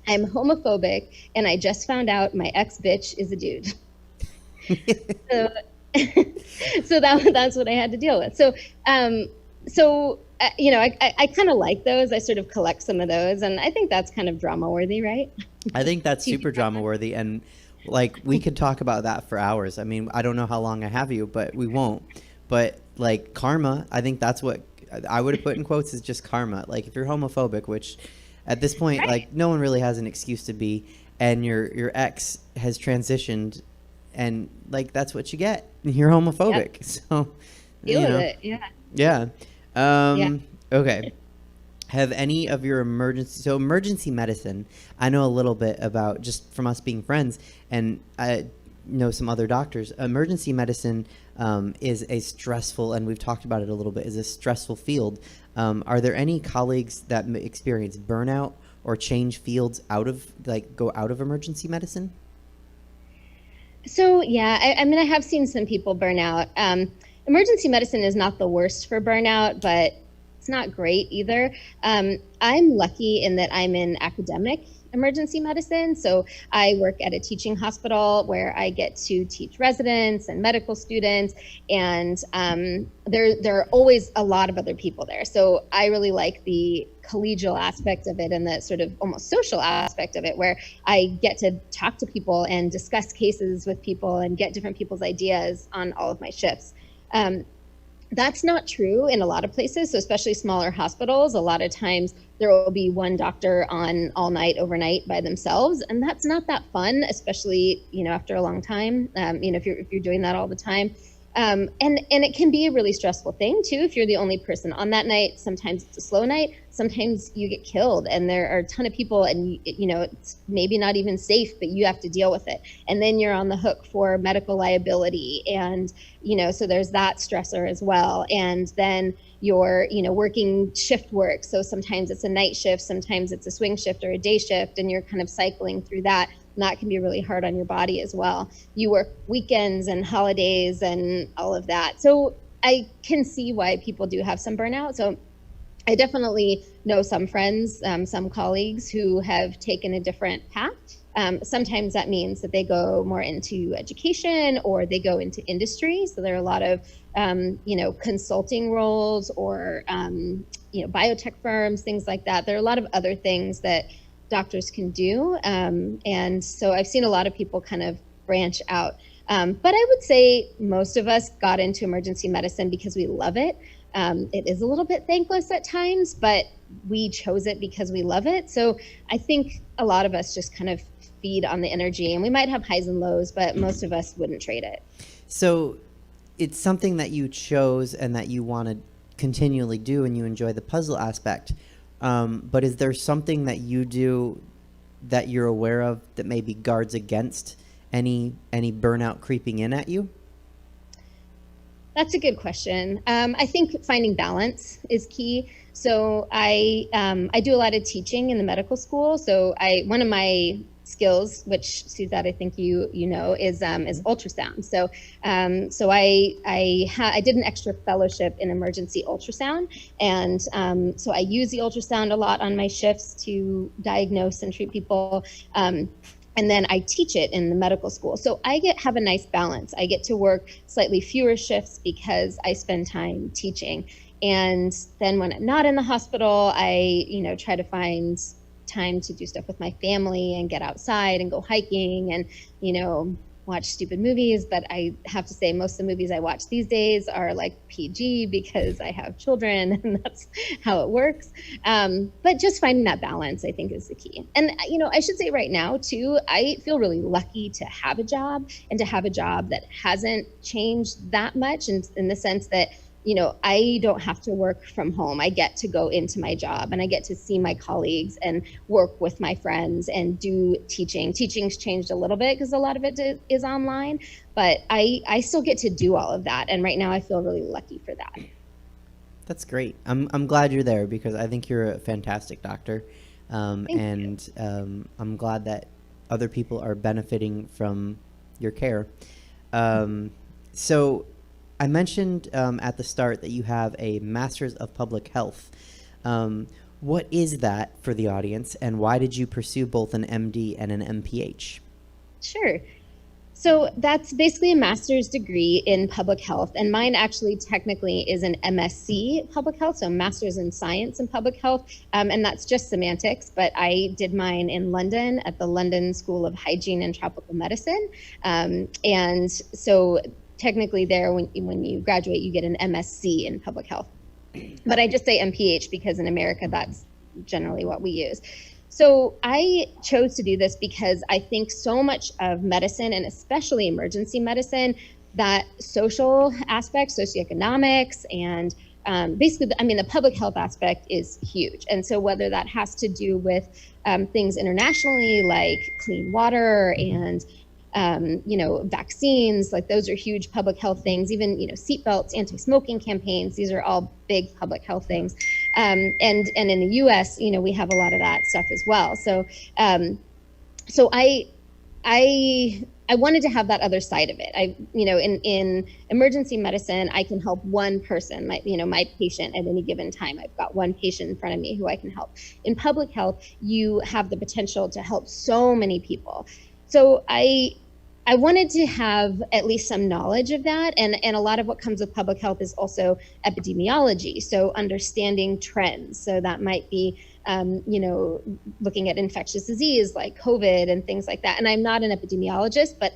"I'm homophobic and I just found out my ex-bitch is a dude." So, so that's what I had to deal with. So, you know, I kind of like those. I sort of collect some of those, and I think that's kind of drama worthy, right? I think that's super drama worthy, and like we could talk about that for hours. I mean, I don't know how long I have you, but we won't. But like karma, I think that's what I would have put in quotes is just karma. Like if you're homophobic, which at this point, Right. like no one really has an excuse to be, and your ex has transitioned, and like that's what you get. You're homophobic, so Deal you with know, it. Yeah. yeah. Yeah. Okay. Have any of your emergency medicine, I know a little bit about just from us being friends, and I know some other doctors. Emergency medicine is a stressful, and we've talked about it a little bit, is a stressful field. Are there any colleagues that experience burnout or change fields go out of emergency medicine? So yeah, I mean, I have seen some people burn out. Emergency medicine is not the worst for burnout, but it's not great either. I'm lucky in that I'm in academic emergency medicine. So I work at a teaching hospital where I get to teach residents and medical students, and there are always a lot of other people there. So I really like the collegial aspect of it and the sort of almost social aspect of it, where I get to talk to people and discuss cases with people and get different people's ideas on all of my shifts. That's not true in a lot of places. So especially smaller hospitals, a lot of times there will be one doctor on all night, overnight by themselves. And that's not that fun, especially, you know, after a long time, you know, if you're doing that all the time. And it can be a really stressful thing too, if you're the only person on that night. Sometimes it's a slow night, sometimes you get killed and there are a ton of people and you know, it's maybe not even safe, but you have to deal with it. And then you're on the hook for medical liability. And, you know, so there's that stressor as well. And then you're, you know, working shift work. So sometimes it's a night shift, sometimes it's a swing shift or a day shift, and you're kind of cycling through that. And that can be really hard on your body as well. You work weekends and holidays and all of that. So I can see why people do have some burnout. So I definitely know some friends, some colleagues who have taken a different path. Sometimes that means that they go more into education or they go into industry. So there are a lot of, you know, consulting roles or, you know, biotech firms, things like that. There are a lot of other things that doctors can do. And so I've seen a lot of people kind of branch out. But I would say most of us got into emergency medicine because we love it. It is a little bit thankless at times, but we chose it because we love it. So I think a lot of us just kind of feed on the energy, and we might have highs and lows, but most of us wouldn't trade it. So it's something that you chose and that you want to continually do, and you enjoy the puzzle aspect. But is there something that you do that you're aware of that maybe guards against any burnout creeping in at you? That's a good question. I think finding balance is key. So I do a lot of teaching in the medical school. So one of my skills, which Suzette, I think you know, is ultrasound. So I did an extra fellowship in emergency ultrasound, and so I use the ultrasound a lot on my shifts to diagnose and treat people. And then I teach it in the medical school. So I have a nice balance. I get to work slightly fewer shifts because I spend time teaching. And then when I'm not in the hospital, I, you know, try to find time to do stuff with my family and get outside and go hiking and, you know, watch stupid movies. But I have to say most of the movies I watch these days are like PG because I have children and that's how it works. But just finding that balance, I think, is the key. And, you know, I should say right now too, I feel really lucky to have a job and to have a job that hasn't changed that much in the sense that, you know, I don't have to work from home. I get to go into my job and I get to see my colleagues and work with my friends and do teaching. Teaching's changed a little bit because a lot of it is online, but I still get to do all of that. And right now I feel really lucky for that. That's great. I'm glad you're there because I think you're a fantastic doctor. I'm glad that other people are benefiting from your care. So I mentioned at the start that you have a Master's of Public Health. What is that for the audience, and why did you pursue both an MD and an MPH? Sure. So that's basically a master's degree in public health. And mine actually technically is an MSc public health, so master's in science in public health. And that's just semantics, but I did mine in London at the London School of Hygiene and Tropical Medicine. And so technically there, when you graduate, you get an MSc in public health. But I just say MPH because in America, that's generally what we use. So I chose to do this because I think so much of medicine, and especially emergency medicine, that social aspect, socioeconomics, and basically, the public health aspect is huge. And so whether that has to do with things internationally like clean water and vaccines, like those are huge public health things, even, seatbelts, anti-smoking campaigns, these are all big public health things. And in the US, we have a lot of that stuff as well. So, I wanted to have that other side of it. In emergency medicine, I can help one person, my patient at any given time. I've got one patient in front of me who I can help. In public health, you have the potential to help so many people. So I wanted to have at least some knowledge of that. And a lot of what comes with public health is also epidemiology. So understanding trends. So that might be, looking at infectious disease like COVID and things like that. And I'm not an epidemiologist, but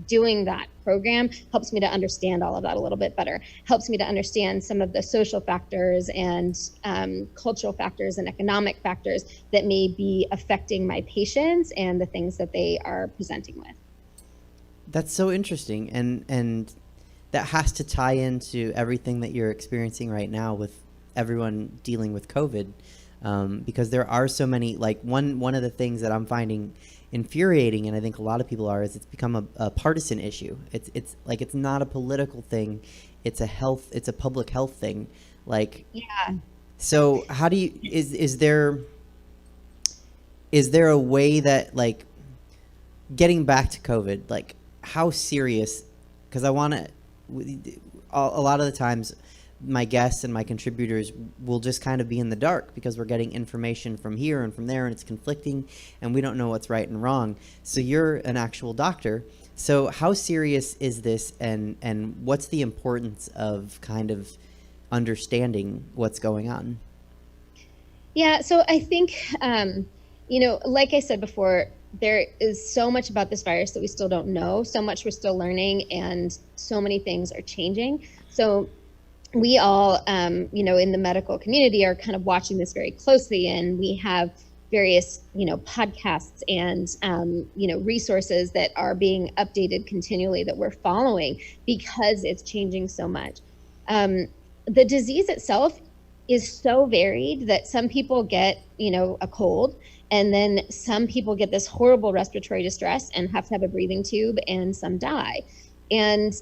doing that program helps me to understand all of that a little bit better, helps me to understand some of the social factors and cultural factors and economic factors that may be affecting my patients and the things that they are presenting with. That's so interesting, and that has to tie into everything that you're experiencing right now with everyone dealing with COVID, because there are so many. Like one of the things that I'm finding infuriating, and I think a lot of people are, is it's become a partisan issue. It's like it's not a political thing; it's a public health thing. Like, yeah. So how do you is there a way that, like, getting back to COVID, like, how serious, because I want to, a lot of the times my guests and my contributors will just kind of be in the dark because we're getting information from here and from there and it's conflicting and we don't know what's right and wrong. So you're an actual doctor. So how serious is this, and what's the importance of kind of understanding what's going on? Yeah, so I think, like I said before, there is so much about this virus that we still don't know, so much we're still learning, and so many things are changing. So we all, in the medical community are kind of watching this very closely, and we have various, podcasts and, resources that are being updated continually that we're following because it's changing so much. The disease itself is so varied that some people get, a cold, and then some people get this horrible respiratory distress and have to have a breathing tube, and some die. And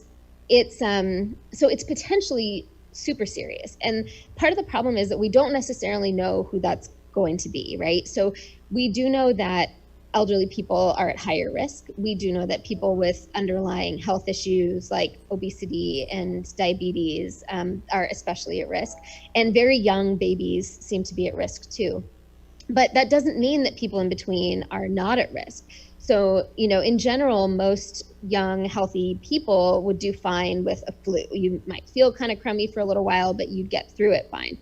it's so it's potentially super serious. And part of the problem is that we don't necessarily know who that's going to be, right? So we do know that elderly people are at higher risk. We do know that people with underlying health issues like obesity and diabetes are especially at risk. And very young babies seem to be at risk too. But that doesn't mean that people in between are not at risk. So, in general, most young, healthy people would do fine with a flu. You might feel kind of crummy for a little while, but you'd get through it fine.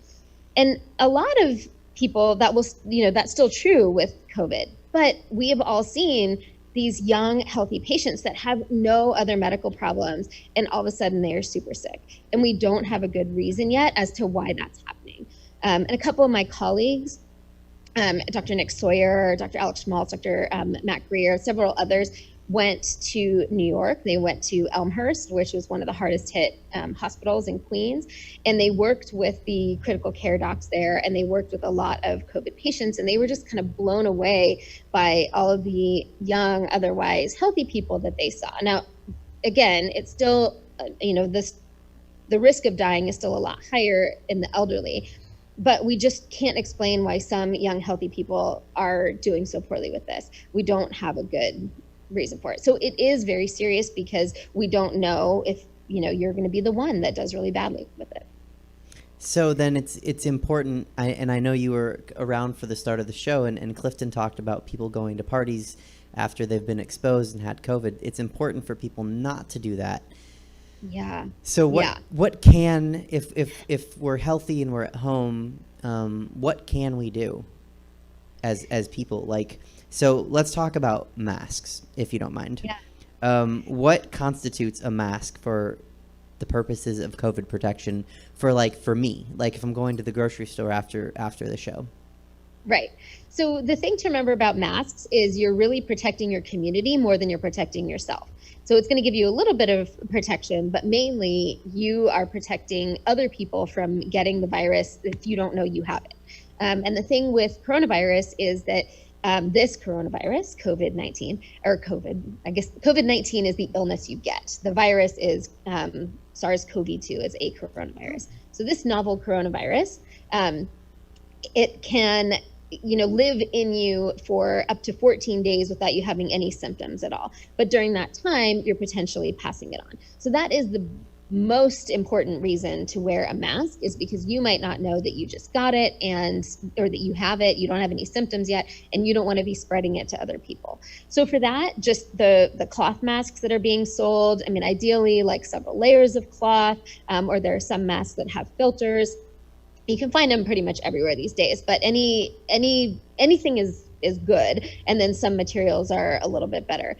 And a lot of people, that's still true with COVID. But we have all seen these young, healthy patients that have no other medical problems, and all of a sudden they are super sick. And we don't have a good reason yet as to why that's happening. And a couple of my colleagues, Dr. Nick Sawyer, Dr. Alex Schmaltz, Dr. Matt Greer, several others went to New York. They went to Elmhurst, which was one of the hardest hit hospitals in Queens. And they worked with the critical care docs there, and they worked with a lot of COVID patients. And they were just kind of blown away by all of the young, otherwise healthy people that they saw. Now, again, it's still, the risk of dying is still a lot higher in the elderly. But we just can't explain why some young, healthy people are doing so poorly with this. We don't have a good reason for it. So it is very serious because we don't know if, you're going to be the one that does really badly with it. So then it's important, and I know you were around for the start of the show, and Clifton talked about people going to parties after they've been exposed and had COVID. It's important for people not to do that. Yeah. So what can, if we're healthy and we're at home, what can we do as people? Like, so let's talk about masks, if you don't mind. Yeah. What constitutes a mask for the purposes of COVID protection for me, like if I'm going to the grocery store after the show? Right. So the thing to remember about masks is you're really protecting your community more than you're protecting yourself. So it's going to give you a little bit of protection, but mainly you are protecting other people from getting the virus if you don't know you have it. And the thing with coronavirus is that this coronavirus, COVID-19, or COVID, I guess COVID-19 is the illness you get. The virus is SARS-CoV-2 is a coronavirus. So this novel coronavirus, it can live in you for up to 14 days without you having any symptoms at all. But during that time, you're potentially passing it on. So that is the most important reason to wear a mask, is because you might not know that you just got it or that you have it, you don't have any symptoms yet, and you don't want to be spreading it to other people. So for that, just the cloth masks that are being sold, I mean, ideally like several layers of cloth, or there are some masks that have filters. You can find them pretty much everywhere these days, but anything is good, and then some materials are a little bit better.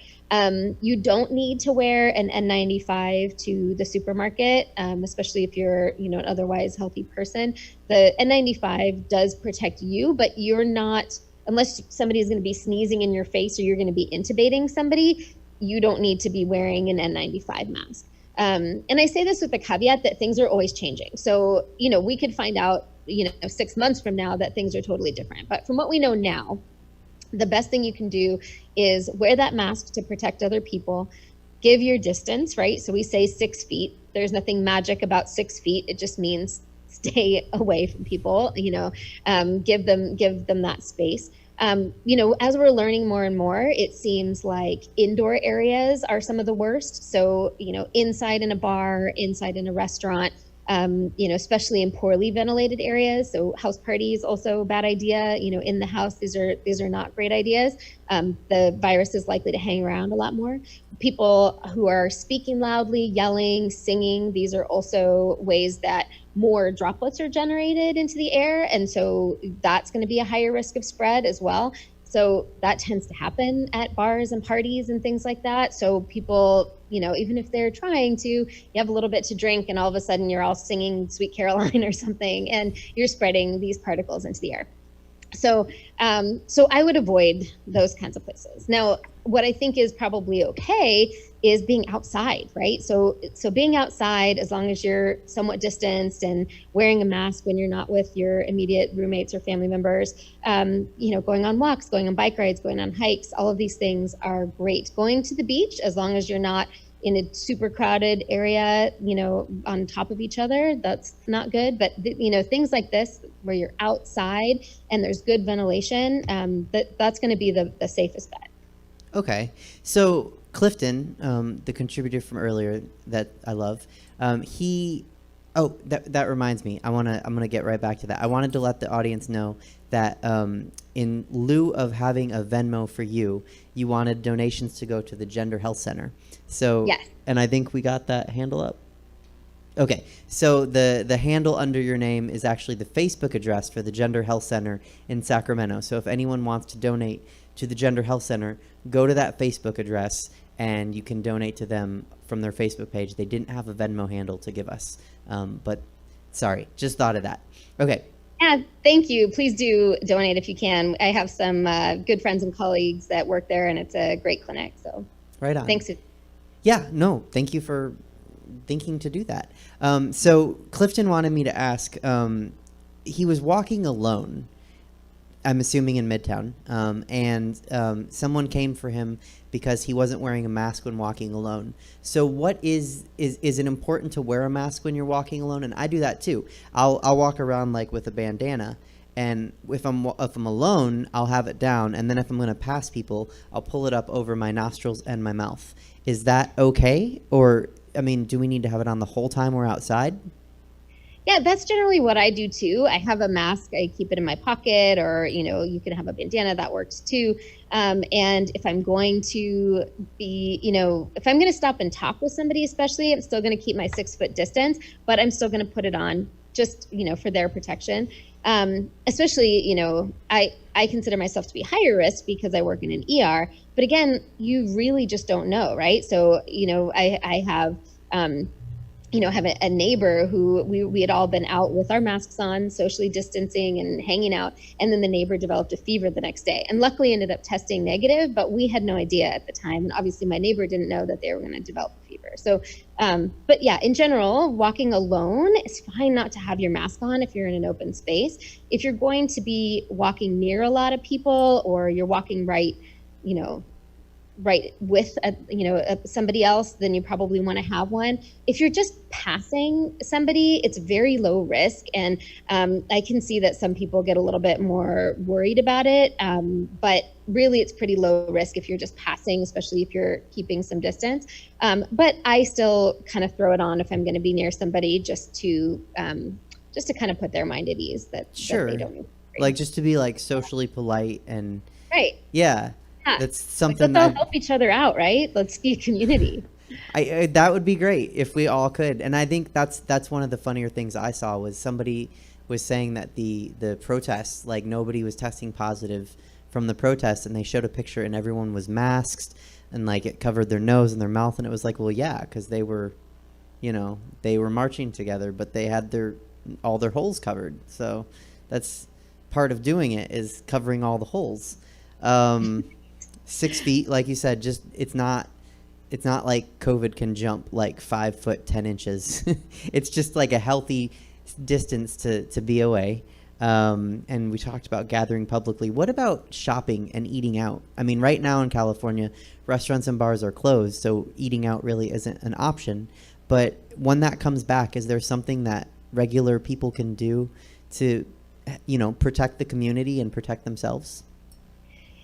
You don't need to wear an N95 to the supermarket, especially if you're an otherwise healthy person. The N95 does protect you, but you're not, unless somebody is going to be sneezing in your face or you're going to be intubating somebody, you don't need to be wearing an N95 mask. And I say this with the caveat that things are always changing. So, we could find out, 6 months from now that things are totally different. But from what we know now, the best thing you can do is wear that mask to protect other people. Give your distance, right? So we say 6 feet. There's nothing magic about 6 feet. It just means stay away from people, give them that space. As we're learning more and more, it seems like indoor areas are some of the worst. So, inside in a bar, inside in a restaurant, especially in poorly ventilated areas. So house parties, also a bad idea. In the house, these are not great ideas. The virus is likely to hang around a lot more. People who are speaking loudly, yelling, singing, these are also ways that more droplets are generated into the air. And so that's going to be a higher risk of spread as well. So that tends to happen at bars and parties and things like that. So people, even if they're trying to, you have a little bit to drink and all of a sudden you're all singing Sweet Caroline or something, and you're spreading these particles into the air. So I would avoid those kinds of places. Now, what I think is probably okay is being outside, right? So being outside, as long as you're somewhat distanced and wearing a mask when you're not with your immediate roommates or family members, going on walks, going on bike rides, going on hikes, all of these things are great. Going to the beach, as long as you're not in a super crowded area, on top of each other, that's not good. But things like this, where you're outside and there's good ventilation, that's going to be the safest bet. Okay, so Clifton, the contributor from earlier that I love, that reminds me. I'm gonna get right back to that. I wanted to let the audience know that in lieu of having a Venmo for you, you wanted donations to go to the Gender Health Center. So, yes. And I think we got that handle up. Okay, so the handle under your name is actually the Facebook address for the Gender Health Center in Sacramento. So if anyone wants to donate to the Gender Health Center, go to that Facebook address and you can donate to them from their Facebook page. They didn't have a Venmo handle to give us, but sorry, just thought of that. Okay. Yeah, thank you. Please do donate if you can. I have some good friends and colleagues that work there, and it's a great clinic. So, right on. Thanks. Yeah, no, thank you for thinking to do that. So Clifton wanted me to ask, he was walking alone, I'm assuming in Midtown, and someone came for him because he wasn't wearing a mask when walking alone. So what is it important to wear a mask when you're walking alone? And I do that too. I'll walk around like with a bandana, and if I'm alone, I'll have it down, and then if I'm going to pass people, I'll pull it up over my nostrils and my mouth. Is that okay? Or, I mean, do we need to have it on the whole time we're outside? Yeah, that's generally what I do too. I have a mask, I keep it in my pocket, or, you can have a bandana, that works too. And if I'm going to be, if I'm going to stop and talk with somebody, especially, I'm still going to keep my 6-foot distance, but I'm still going to put it on just, for their protection. Especially, I consider myself to be higher risk because I work in an ER, but again, you really just don't know, right? So, I have, have a neighbor who we had all been out with our masks on, socially distancing and hanging out. And then the neighbor developed a fever the next day and luckily ended up testing negative, but we had no idea at the time. And obviously my neighbor didn't know that they were going to develop a fever. So, but yeah, in general, walking alone, it's fine not to have your mask on if you're in an open space. If you're going to be walking near a lot of people, or you're walking right with somebody else, then you probably want to have one. If you're just passing somebody, it's very low risk, and I can see that some people get a little bit more worried about it, but really it's pretty low risk if you're just passing, especially if you're keeping some distance. But I still kind of throw it on if I'm going to be near somebody, just to kind of put their mind at ease that Sure. that they don't need to worry. Like, just to be like socially polite and Right. yeah. Yeah. That's something Let's all help each other out, right? Let's be a community. I that would be great if we all could. And I think that's one of the funnier things I saw was somebody was saying that the protests, like, nobody was testing positive from the protests, and they showed a picture and everyone was masked and like it covered their nose and their mouth, and it was like, well, yeah, because they were marching together, but they had all their holes covered. So that's part of doing it, is covering all the holes. 6 feet, like you said, just it's not like COVID can jump like 5 foot 10 inches. It's just like a healthy distance to be away. And we talked about gathering publicly. What about shopping and eating out? I mean, right now in California, restaurants and bars are closed, so eating out really isn't an option. But when that comes back, is there something that regular people can do to, protect the community and protect themselves?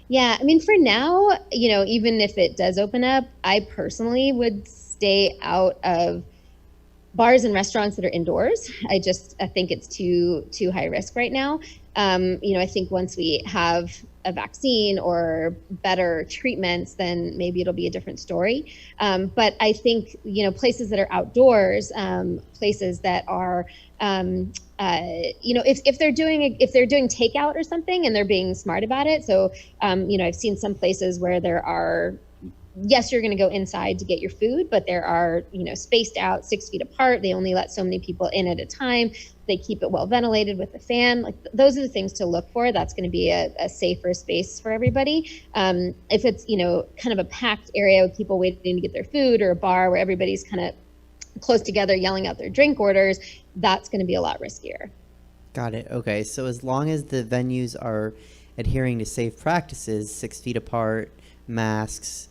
Yeah, I mean, for now, even if it does open up, I personally would stay out of bars and restaurants that are indoors. I think it's too high risk right now. I think once we have a vaccine or better treatments, then maybe it'll be a different story. But I think, places that are outdoors, places that are, if they're doing takeout or something and they're being smart about it. So, I've seen some places where there are, yes, you're going to go inside to get your food, but there are, spaced out 6 feet apart. They only let so many people in at a time. They keep it well ventilated with a fan. Like, those are the things to look for. That's going to be a safer space for everybody. If it's, kind of a packed area with people waiting to get their food, or a bar where everybody's kind of close together yelling out their drink orders, that's going to be a lot riskier. Got it. Okay. So as long as the venues are adhering to safe practices, 6 feet apart, masks,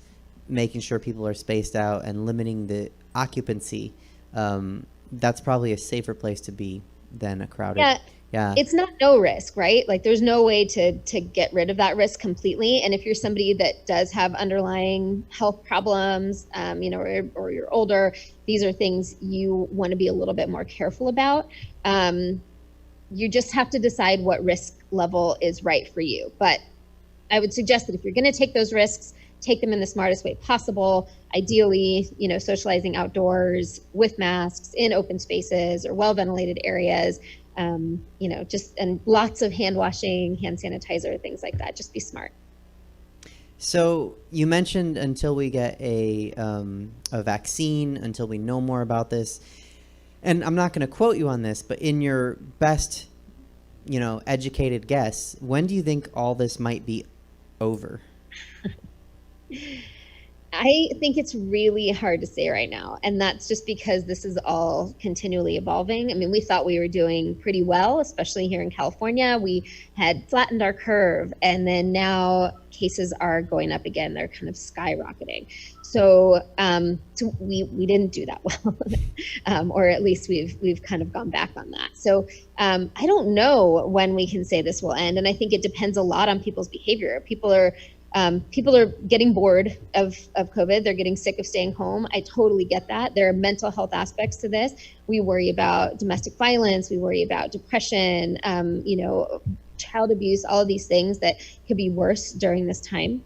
making sure people are spaced out, and limiting the occupancy, that's probably a safer place to be than a crowded. Yeah. It's not no risk, right? Like, there's no way to get rid of that risk completely. And if you're somebody that does have underlying health problems, or you're older, these are things you want to be a little bit more careful about. You just have to decide what risk level is right for you. But I would suggest that if you're going to take those risks, take them in the smartest way possible. Ideally, socializing outdoors with masks in open spaces or well-ventilated areas, and lots of hand washing, hand sanitizer, things like that. Just be smart. So you mentioned until we get a vaccine, until we know more about this, and I'm not going to quote you on this, but in your best, educated guess, when do you think all this might be over? I think it's really hard to say right now. And that's just because this is all continually evolving. I mean, we thought we were doing pretty well, especially here in California. We had flattened our curve, and then now cases are going up again. They're kind of skyrocketing. So, we didn't do that well, or at least we've kind of gone back on that. So I don't know when we can say this will end. And I think it depends a lot on people's behavior. People are People are getting bored of COVID. They're getting sick of staying home. I totally get that. There are mental health aspects to this. We worry about domestic violence. We worry about depression, child abuse, all of these things that could be worse during this time.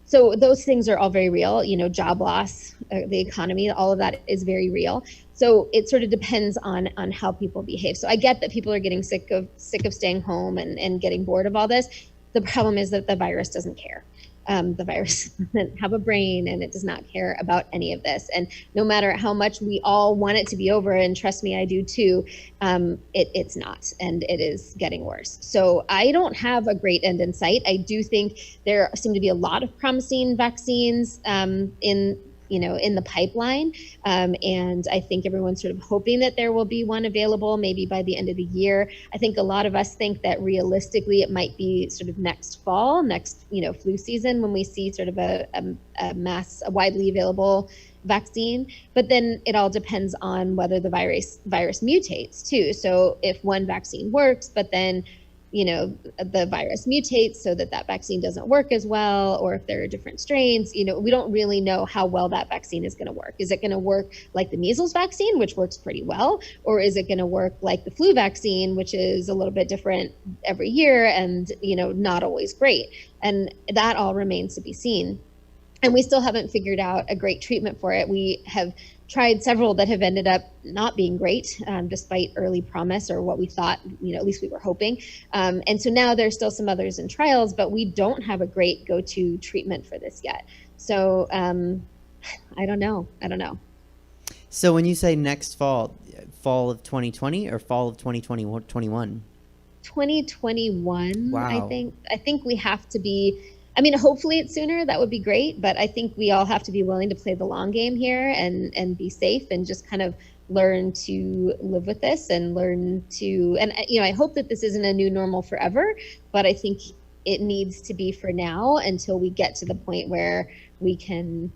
So those things are all very real, job loss, the economy, all of that is very real. So it sort of depends on how people behave. So I get that people are getting sick of staying home and getting bored of all this. The problem is that the virus doesn't care. The virus doesn't have a brain, and it does not care about any of this. And no matter how much we all want it to be over, and trust me, I do too, it's not, and it is getting worse. So I don't have a great end in sight. I do think there seem to be a lot of promising vaccines in the pipeline. And I think everyone's sort of hoping that there will be one available maybe by the end of the year. I think a lot of us think that realistically it might be sort of next fall, next flu season, when we see sort of a widely available vaccine. But then it all depends on whether the virus mutates too. So if one vaccine works, but then the virus mutates so that vaccine doesn't work as well, or if there are different strains, we don't really know how well that vaccine is going to work. Is it going to work like the measles vaccine, which works pretty well, or is it going to work like the flu vaccine, which is a little bit different every year and not always great? And that all remains to be seen. And we still haven't figured out a great treatment for it. We have tried several that have ended up not being great, despite early promise, or what we thought, at least we were hoping. And so now there's still some others in trials, but we don't have a great go-to treatment for this yet. So I don't know. So when you say next fall of 2020 or fall of 2021? 2021, Wow. I think we have to be, hopefully it's sooner, that would be great, but I think we all have to be willing to play the long game here and be safe and just kind of learn to live with this and I hope that this isn't a new normal forever, but I think it needs to be for now until we get to the point where we can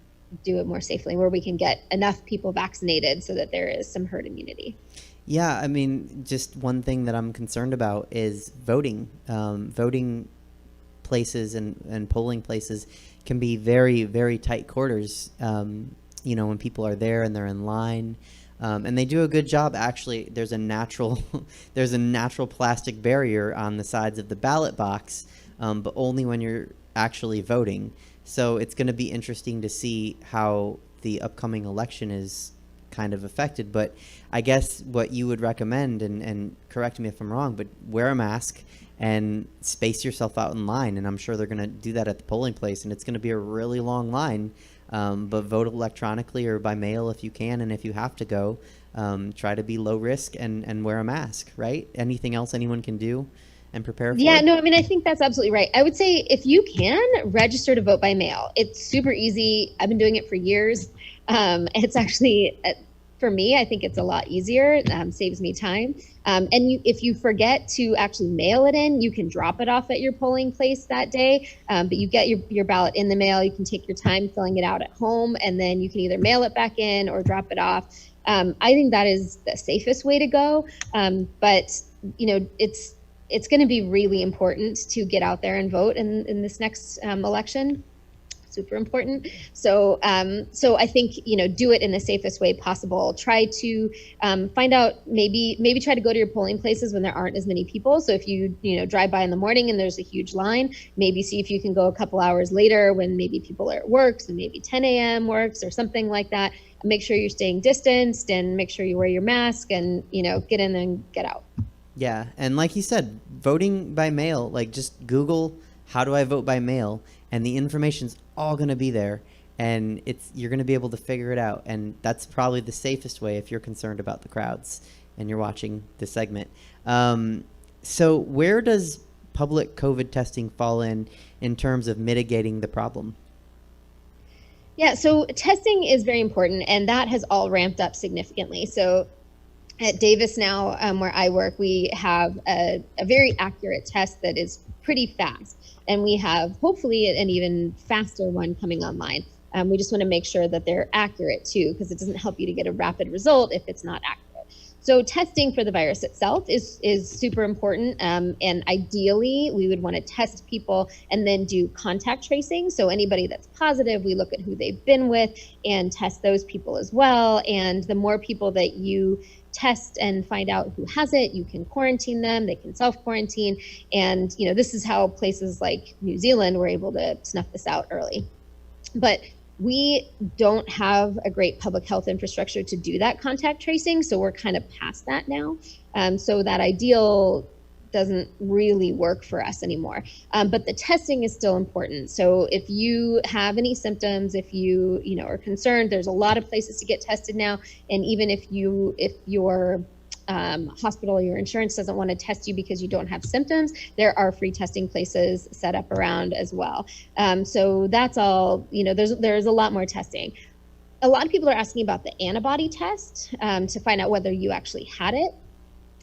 do it more safely, where we can get enough people vaccinated so that there is some herd immunity. Yeah, just one thing that I'm concerned about is voting. Voting places and polling places can be very, very tight quarters, when people are there and they're in line. And they do a good job. Actually, there's a natural plastic barrier on the sides of the ballot box, but only when you're actually voting. So it's going to be interesting to see how the upcoming election is kind of affected. But I guess what you would recommend, and correct me if I'm wrong, but wear a mask and space yourself out in line. And I'm sure they're going to do that at the polling place, and it's going to be a really long line. But vote electronically or by mail if you can, and if you have to go, try to be low risk and wear a mask, right? Anything else anyone can do and prepare for it? Yeah, no, I think that's absolutely right. I would say if you can, register to vote by mail. It's super easy. I've been doing it for years. It's actually, for me, I think it's a lot easier, saves me time. If you forget to actually mail it in, you can drop it off at your polling place that day, but you get your ballot in the mail. You can take your time filling it out at home, and then you can either mail it back in or drop it off. I think that is the safest way to go, but it's going to be really important to get out there and vote in this next election. Super important. So I think, do it in the safest way possible. Try to find out, maybe try to go to your polling places when there aren't as many people. So if you drive by in the morning and there's a huge line, maybe see if you can go a couple hours later when maybe people are at work, so maybe 10 a.m. works or something like that. Make sure you're staying distanced and make sure you wear your mask and, get in and get out. Yeah. And like you said, voting by mail, just Google, how do I vote by mail? And the information's all going to be there, and you're going to be able to figure it out. And that's probably the safest way if you're concerned about the crowds and you're watching the segment. So where does public COVID testing fall in terms of mitigating the problem? Yeah, so testing is very important, and that has all ramped up significantly. So at Davis now, where I work, we have a very accurate test that is pretty fast. And we have hopefully an even faster one coming online. We just want to make sure that they're accurate too, because it doesn't help you to get a rapid result if it's not accurate. So testing for the virus itself is super important. And ideally, we would want to test people and then do contact tracing. So anybody that's positive, we look at who they've been with and test those people as well. And the more people that you test and find out who has it, you can quarantine them, they can self-quarantine. And, you know, this is how places like New Zealand were able to snuff this out early. But we don't have a great public health infrastructure to do that contact tracing, so we're kind of past that now. So that ideal doesn't really work for us anymore. But the testing is still important. So if you have any symptoms, if you are concerned, there's a lot of places to get tested now. And even if your hospital or your insurance doesn't want to test you because you don't have symptoms, there are free testing places set up around as well. So that's all, there's a lot more testing. A lot of people are asking about the antibody test to find out whether you actually had it.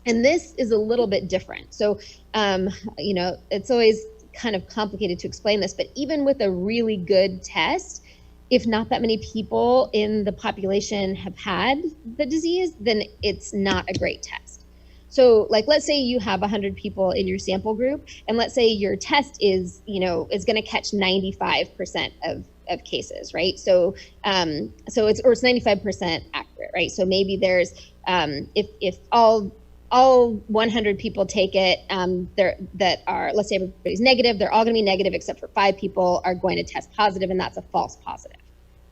And this is a little bit different. So, it's always kind of complicated to explain this, but even with a really good test, if not that many people in the population have had the disease, then it's not a great test. So like, let's say you have 100 people in your sample group, and let's say your test is going to catch 95% of cases, right? So it's 95% accurate, right? So maybe there's, if all 100 people take it, that are, let's say everybody's negative, they're all going to be negative except for 5 people are going to test positive, and that's a false positive.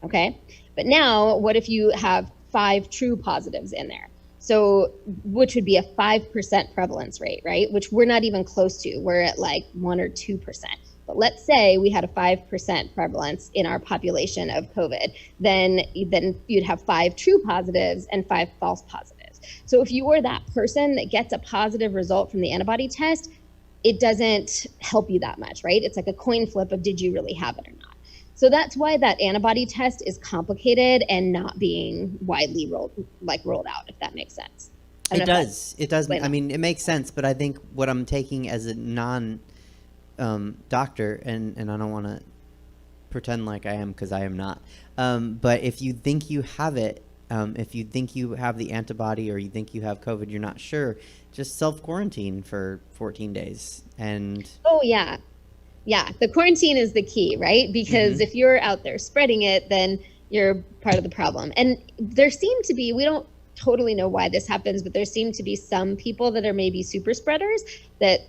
Okay. But now what if you have 5 true positives in there? So, which would be a 5% prevalence rate, right? Which we're not even close to. We're at like 1 or 2%. But let's say we had a 5% prevalence in our population of COVID, then you'd have 5 true positives and 5 false positives. So if you were that person that gets a positive result from the antibody test, it doesn't help you that much, right? It's like a coin flip of did you really have it or not? So that's why that antibody test is complicated and not being widely rolled out, if that makes sense. It does. I mean, it makes sense, but I think what I'm taking as a non-doctor, and I don't want to pretend like I am because I am not, but if you think you have it, if you think you have the antibody or you think you have COVID, you're not sure, just self-quarantine for 14 days. And oh, yeah. Yeah, the quarantine is the key, right? Because if you're out there spreading it, then you're part of the problem. And there seem to be, we don't totally know why this happens, but there seem to be some people that are maybe super spreaders that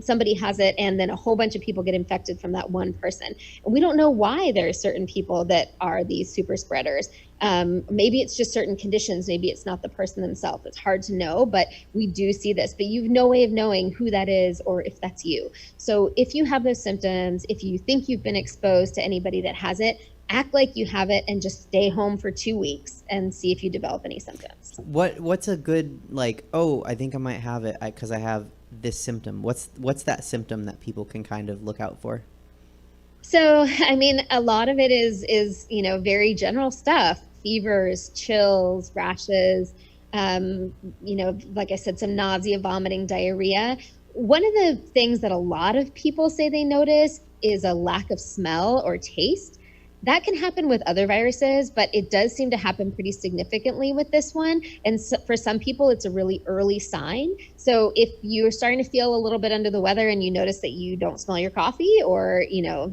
somebody has it and then a whole bunch of people get infected from that one person. And we don't know why there are certain people that are these super spreaders. Maybe it's just certain conditions. Maybe it's not the person themselves. It's hard to know, but we do see this. But you've no way of knowing who that is or if that's you. So if you have those symptoms, if you think you've been exposed to anybody that has it, act like you have it and just stay home for 2 weeks and see if you develop any symptoms. What's a good, like, oh, I think I might have it because I have this symptom. What's that symptom that people can kind of look out for? So, I mean, a lot of it is very general stuff. Fevers, chills, rashes, like I said, some nausea, vomiting, diarrhea. One of the things that a lot of people say they notice is a lack of smell or taste. That can happen with other viruses, but it does seem to happen pretty significantly with this one. And so for some people, it's a really early sign. So if you're starting to feel a little bit under the weather and you notice that you don't smell your coffee or,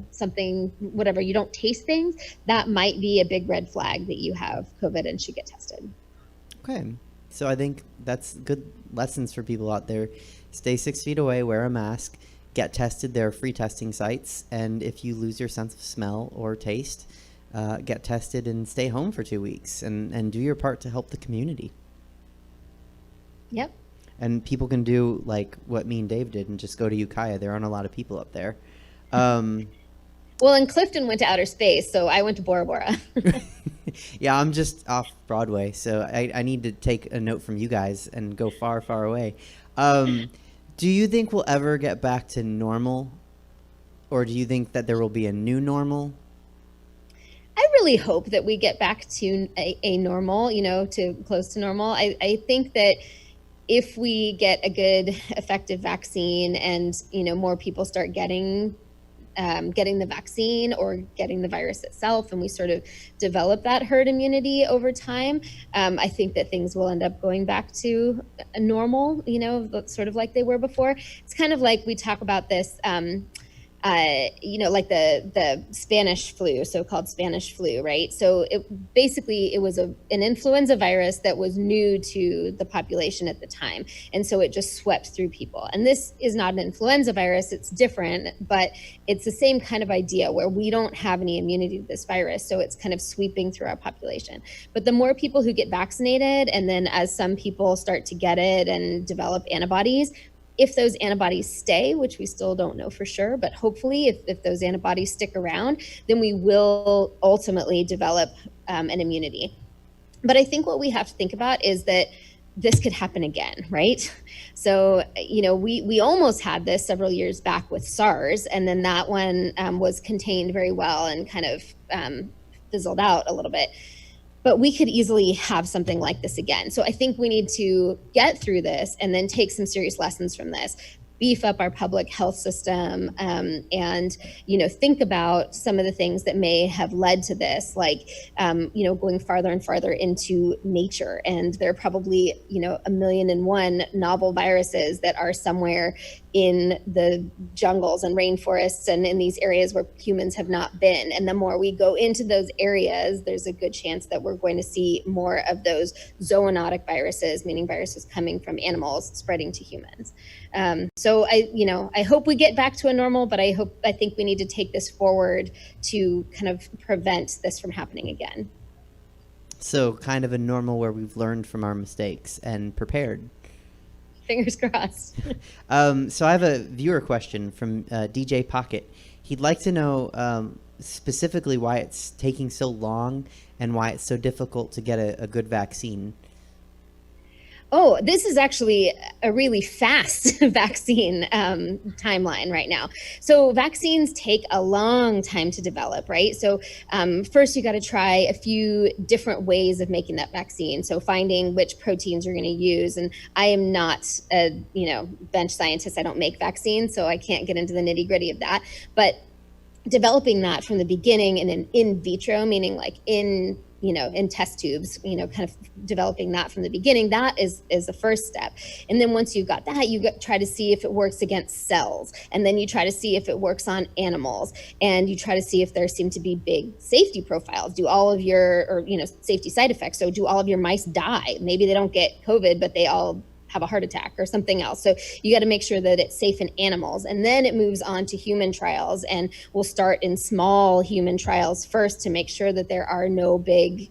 something, whatever, you don't taste things, that might be a big red flag that you have COVID and should get tested. Okay. So I think that's good lessons for people out there. Stay 6 feet away, wear a mask. Get tested. There are free testing sites. And if you lose your sense of smell or taste, get tested and stay home for 2 weeks and do your part to help the community. Yep. And people can do like what me and Dave did and just go to Ukiah. There aren't a lot of people up there. Well, and Clifton went to outer space, so I went to Bora Bora. Yeah, I'm just off Broadway, so I need to take a note from you guys and go far, far away. Do you think we'll ever get back to normal? Or do you think that there will be a new normal? I really hope that we get back to a normal, to close to normal. I think that if we get a good, effective vaccine and, more people start getting getting the vaccine or getting the virus itself, and we sort of develop that herd immunity over time, I think that things will end up going back to a normal, sort of like they were before. It's kind of like we talk about this, like the Spanish flu, so-called Spanish flu, right? So it was an influenza virus that was new to the population at the time. And so it just swept through people. And this is not an influenza virus, it's different, but it's the same kind of idea where we don't have any immunity to this virus. So it's kind of sweeping through our population. But the more people who get vaccinated, and then as some people start to get it and develop antibodies, if those antibodies stay, which we still don't know for sure, but hopefully if those antibodies stick around, then we will ultimately develop an immunity. But I think what we have to think about is that this could happen again, right? So, we almost had this several years back with SARS, and then that one was contained very well and kind of fizzled out a little bit. But we could easily have something like this again. So I think we need to get through this and then take some serious lessons from this, beef up our public health system, and think about some of the things that may have led to this, like going farther and farther into nature. And there are probably 1,000,001 novel viruses that are somewhere in the jungles and rainforests and in these areas where humans have not been. And the more we go into those areas, there's a good chance that we're going to see more of those zoonotic viruses, meaning viruses coming from animals spreading to humans. So I hope we get back to a normal, but I think we need to take this forward to kind of prevent this from happening again. So kind of a normal where we've learned from our mistakes and prepared. Fingers crossed. So I have a viewer question from DJ Pocket. He'd like to know specifically why it's taking so long and why it's so difficult to get a good vaccine. Oh, this is actually a really fast vaccine timeline right now. So vaccines take a long time to develop, right? So first you got to try a few different ways of making that vaccine. So finding which proteins you're going to use. And I am not a bench scientist. I don't make vaccines, so I can't get into the nitty gritty of that. But developing that from the beginning in vitro, meaning like in test tubes, kind of developing that from the beginning, that is the first step. And then once you've got that, try to see if it works against cells. And then you try to see if it works on animals. And you try to see if there seem to be big safety profiles. Do all of your, safety side effects. So do all of your mice die? Maybe they don't get COVID, but they all have a heart attack or something else. So you got to make sure that it's safe in animals. And then it moves on to human trials, and we'll start in small human trials first to make sure that there are no big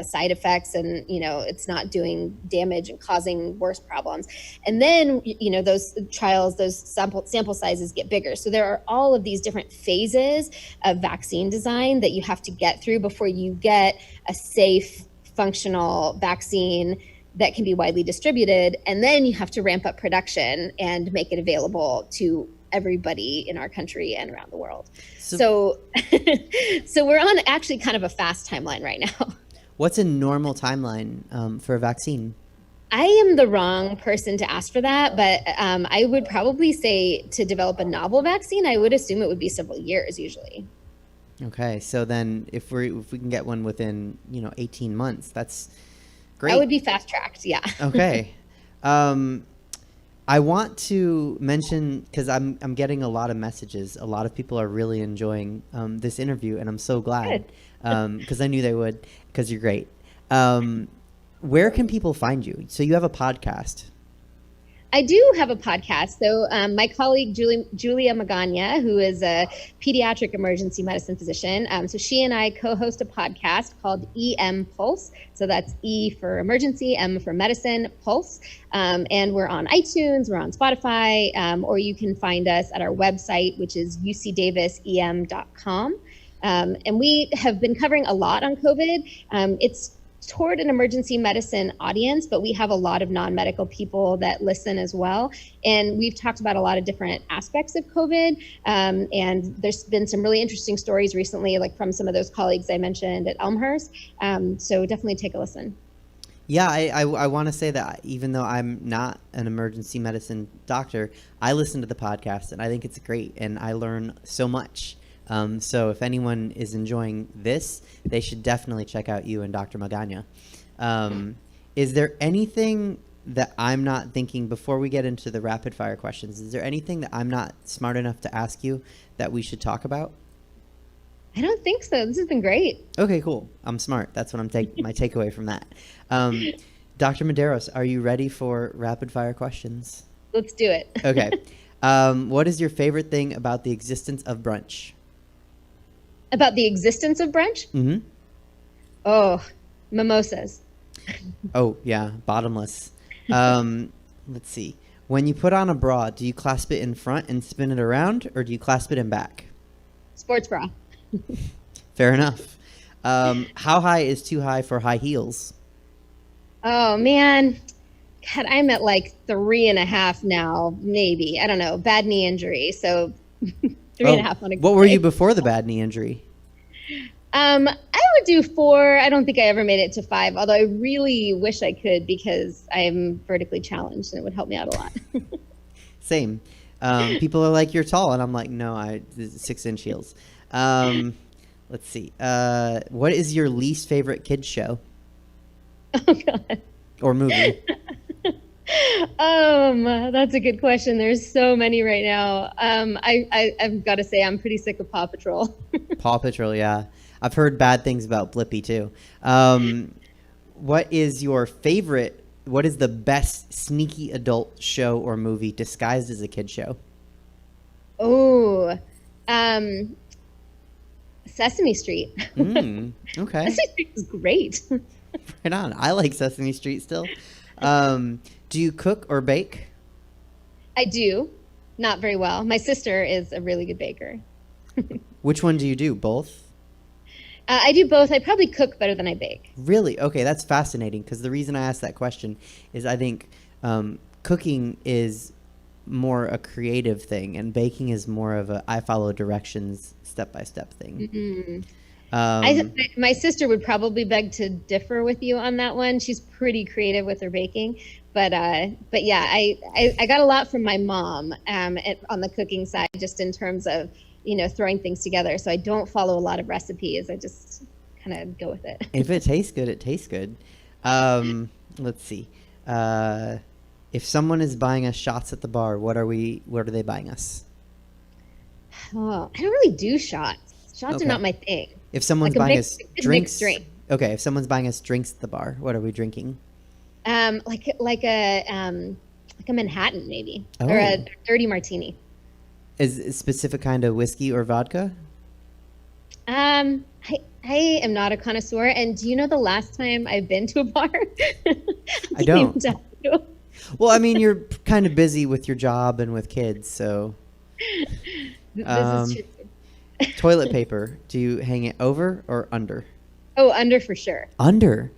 side effects and, it's not doing damage and causing worse problems. And then, those trials, those sample sizes get bigger. So there are all of these different phases of vaccine design that you have to get through before you get a safe, functional vaccine that can be widely distributed. And then you have to ramp up production and make it available to everybody in our country and around the world. So we're on actually kind of a fast timeline right now. What's a normal timeline for a vaccine? I am the wrong person to ask for that, but I would probably say to develop a novel vaccine, I would assume it would be several years usually. Okay, so then if we can get one within 18 months, that's great. That would be fast tracked, yeah. Okay. I want to mention, because I'm getting a lot of messages. A lot of people are really enjoying this interview, and I'm so glad, because I knew they would, because you're great. Where can people find you? So you have a podcast. I do have a podcast. So my colleague, Julia Magana, who is a pediatric emergency medicine physician, so she and I co-host a podcast called EM Pulse. So that's E for emergency, M for medicine, Pulse. And we're on iTunes, we're on Spotify, or you can find us at our website, which is ucdavisem.com. And we have been covering a lot on COVID. It's toward an emergency medicine audience, but we have a lot of non-medical people that listen as well. And we've talked about a lot of different aspects of COVID. And there's been some really interesting stories recently, like from some of those colleagues I mentioned at Elmhurst. So definitely take a listen. Yeah, I want to say that even though I'm not an emergency medicine doctor, I listen to the podcast and I think it's great and I learn so much. So if anyone is enjoying this, they should definitely check out you and Dr. Magana. Is there anything that I'm not thinking before we get into the rapid fire questions? Is there anything that I'm not smart enough to ask you that we should talk about? I don't think so. This has been great. Okay, cool. I'm smart. That's what I'm my takeaway from that. Dr. Medeiros, are you ready for rapid fire questions? Let's do it. Okay. What is your favorite thing about the existence of brunch? About the existence of brunch? Mm-hmm. Oh, mimosas. Oh, yeah, bottomless. Let's see. When you put on a bra, do you clasp it in front and spin it around, or do you clasp it in back? Sports bra. Fair enough. How high is too high for high heels? Oh, man. God, I'm at like 3.5 now, maybe. I don't know. Bad knee injury. So 3.5 on a What were you before the bad knee injury? I would do 4. I don't think I ever made it to 5, although I really wish I could because I'm vertically challenged and it would help me out a lot. Same. People are like, you're tall. And I'm like, no, 6-inch heels. Let's see. What is your least favorite kids show? Oh, God. Or movie? That's a good question. There's so many right now. I've got to say I'm pretty sick of Paw Patrol. Paw Patrol, yeah. I've heard bad things about Blippi, too. What is the best sneaky adult show or movie disguised as a kid show? Oh, Sesame Street. Okay. Sesame Street is great. Right on. I like Sesame Street still. Do you cook or bake? I do. Not very well. My sister is a really good baker. Which one do you do? Both? I do both. I probably cook better than I bake. Really? Okay, that's fascinating because the reason I asked that question is I think cooking is more a creative thing and baking is more of a I follow directions step-by-step thing. My sister would probably beg to differ with you on that one. She's pretty creative with her baking. But yeah, I got a lot from my mom on the cooking side, just in terms of, throwing things together. So I don't follow a lot of recipes. I just kind of go with it. If it tastes good, it tastes good. Let's see. If someone is buying us shots at the bar, what are they buying us? Oh, I don't really do shots. Shots are not my thing. If someone's like buying us drinks, drink. Okay. If someone's buying us drinks at the bar, what are we drinking? Like a Manhattan maybe, Oh. or a dirty martini. Is it a specific kind of whiskey or vodka? I am not a connoisseur, and do you know the last time I've been to a bar? I don't. Well, I mean, you're kind of busy with your job and with kids, so. This is true. Toilet paper. Do you hang it over or under? Oh, under for sure. Under.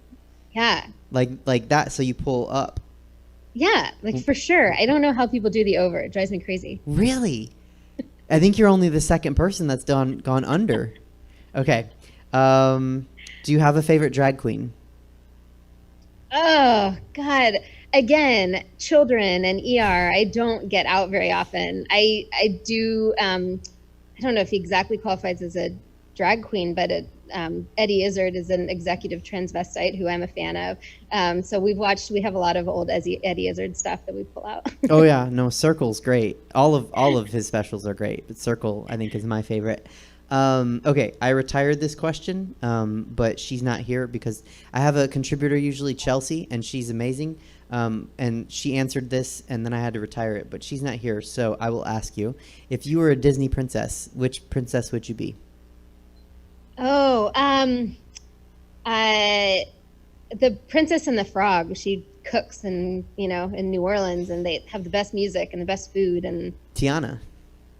Yeah. Like that, so you pull up. Yeah, like for sure. I don't know how people do the over. It drives me crazy. Really? I think you're only the second person that's gone under. Okay. Do you have a favorite drag queen? Oh, God. Again, children and ER, I don't get out very often. I do, I don't know if he exactly qualifies as a drag queen, but Eddie Izzard is an executive transvestite who I'm a fan of. So we have a lot of old Eddie Izzard stuff that we pull out. Oh yeah, no, Circle's great. All of his specials are great, but Circle I think is my favorite. Okay, I retired this question, but she's not here because I have a contributor, usually Chelsea, and she's amazing. And she answered this, and then I had to retire it, but she's not here, so I will ask you, if you were a Disney princess, which princess would you be? Oh, the Princess and the Frog. She cooks in New Orleans, and they have the best music and the best food. And Tiana.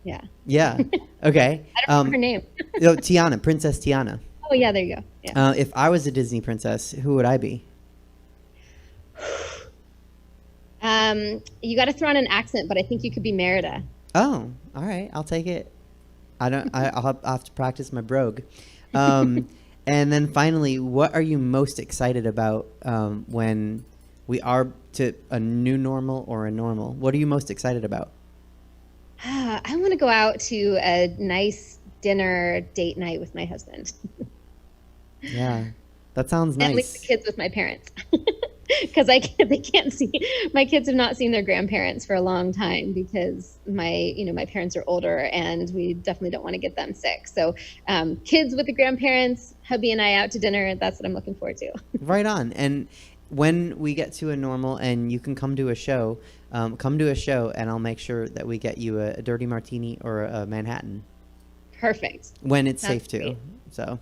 Yeah. Yeah. Okay. I don't know her name. No, Tiana, Princess Tiana. Oh yeah, there you go. Yeah. If I was a Disney princess, who would I be? You got to throw on an accent, but I think you could be Merida. Oh, all right. I'll take it. I'll have to practice my brogue. And then finally, what are you most excited about when we are to a new normal or a normal? What are you most excited about? I want to go out to a nice dinner date night with my husband. Yeah, that sounds nice. And leave the kids with my parents. Because they can't see, my kids have not seen their grandparents for a long time because my parents are older and we definitely don't want to get them sick. So kids with the grandparents, hubby and I out to dinner, that's what I'm looking forward to. Right on. And when we get to a normal and you can come to a show and I'll make sure that we get you a dirty martini or a Manhattan. Perfect. When it's Sounds safe to. great. So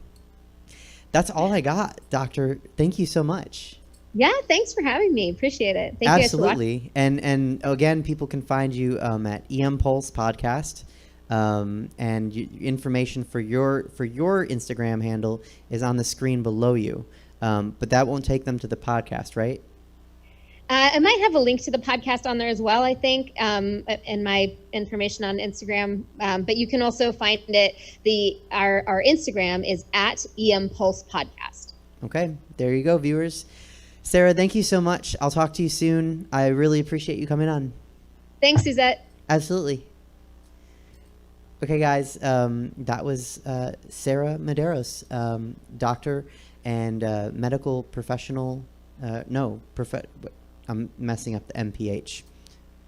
that's all I got, Doctor. Thank you so much. Yeah, thanks for having me. Appreciate it. Thank you guys for watching. Absolutely. And again, people can find you at EM Pulse Podcast. And information for your Instagram handle is on the screen below you. But that won't take them to the podcast, right? I might have a link to the podcast on there as well, I think, and my information on Instagram. But you can also find it. Our Instagram is at EM Pulse Podcast. Okay, there you go, viewers. Sara, thank you so much. I'll talk to you soon. I really appreciate you coming on. Thanks, Suzette. Absolutely. Okay, guys, that was Sara Medeiros, doctor and medical professional. I'm messing up the MPH.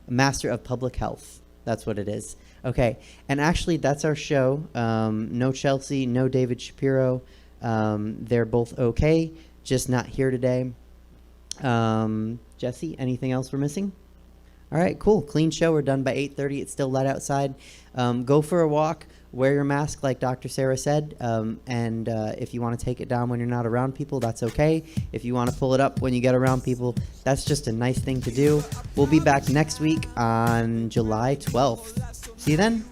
Master of Public Health. That's what it is. Okay, and actually, that's our show. No Chelsea, no David Shapiro. They're both okay, just not here today. Jesse, anything else we're missing? All right, cool. Clean show. We're done by 8:30. It's still light outside. Go for a walk. Wear your mask like Dr. Sara said. And if you want to take it down when you're not around people, that's okay. If you want to pull it up when you get around people, that's just a nice thing to do. We'll be back next week on July 12th. See you then.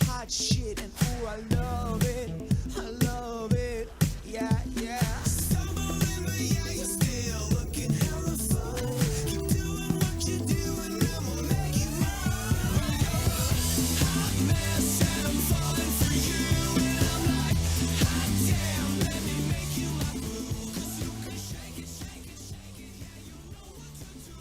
Hot shit and ooh, I love it, yeah, yeah. Stumble in the air, you're still looking hella fun. Keep doing what you're doing, I'ma make you run. Hot mess and I'm falling for you, and I'm like, hot damn, let me make you my boo, 'cause you can shake it, shake it, shake it, yeah, you know what to do.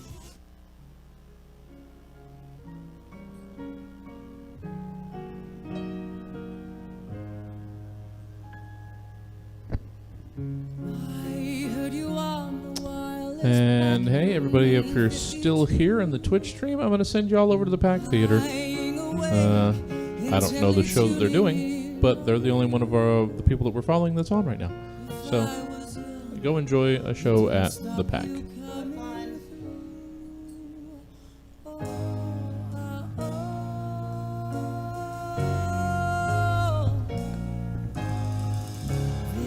And hey, everybody, if you're still here in the Twitch stream, I'm going to send you all over to the Pack Theater. I don't know the show that they're doing, but they're the only one of the people that we're following that's on right now. So go enjoy a show at the Pack.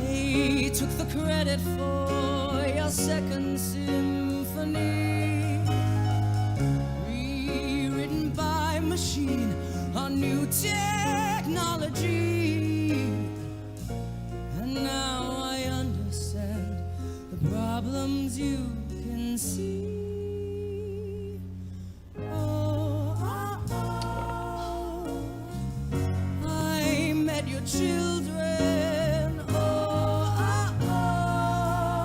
They took the credit for your second symphony, rewritten by machine on new technology. And now I understand the problems you can see. Oh, I met your children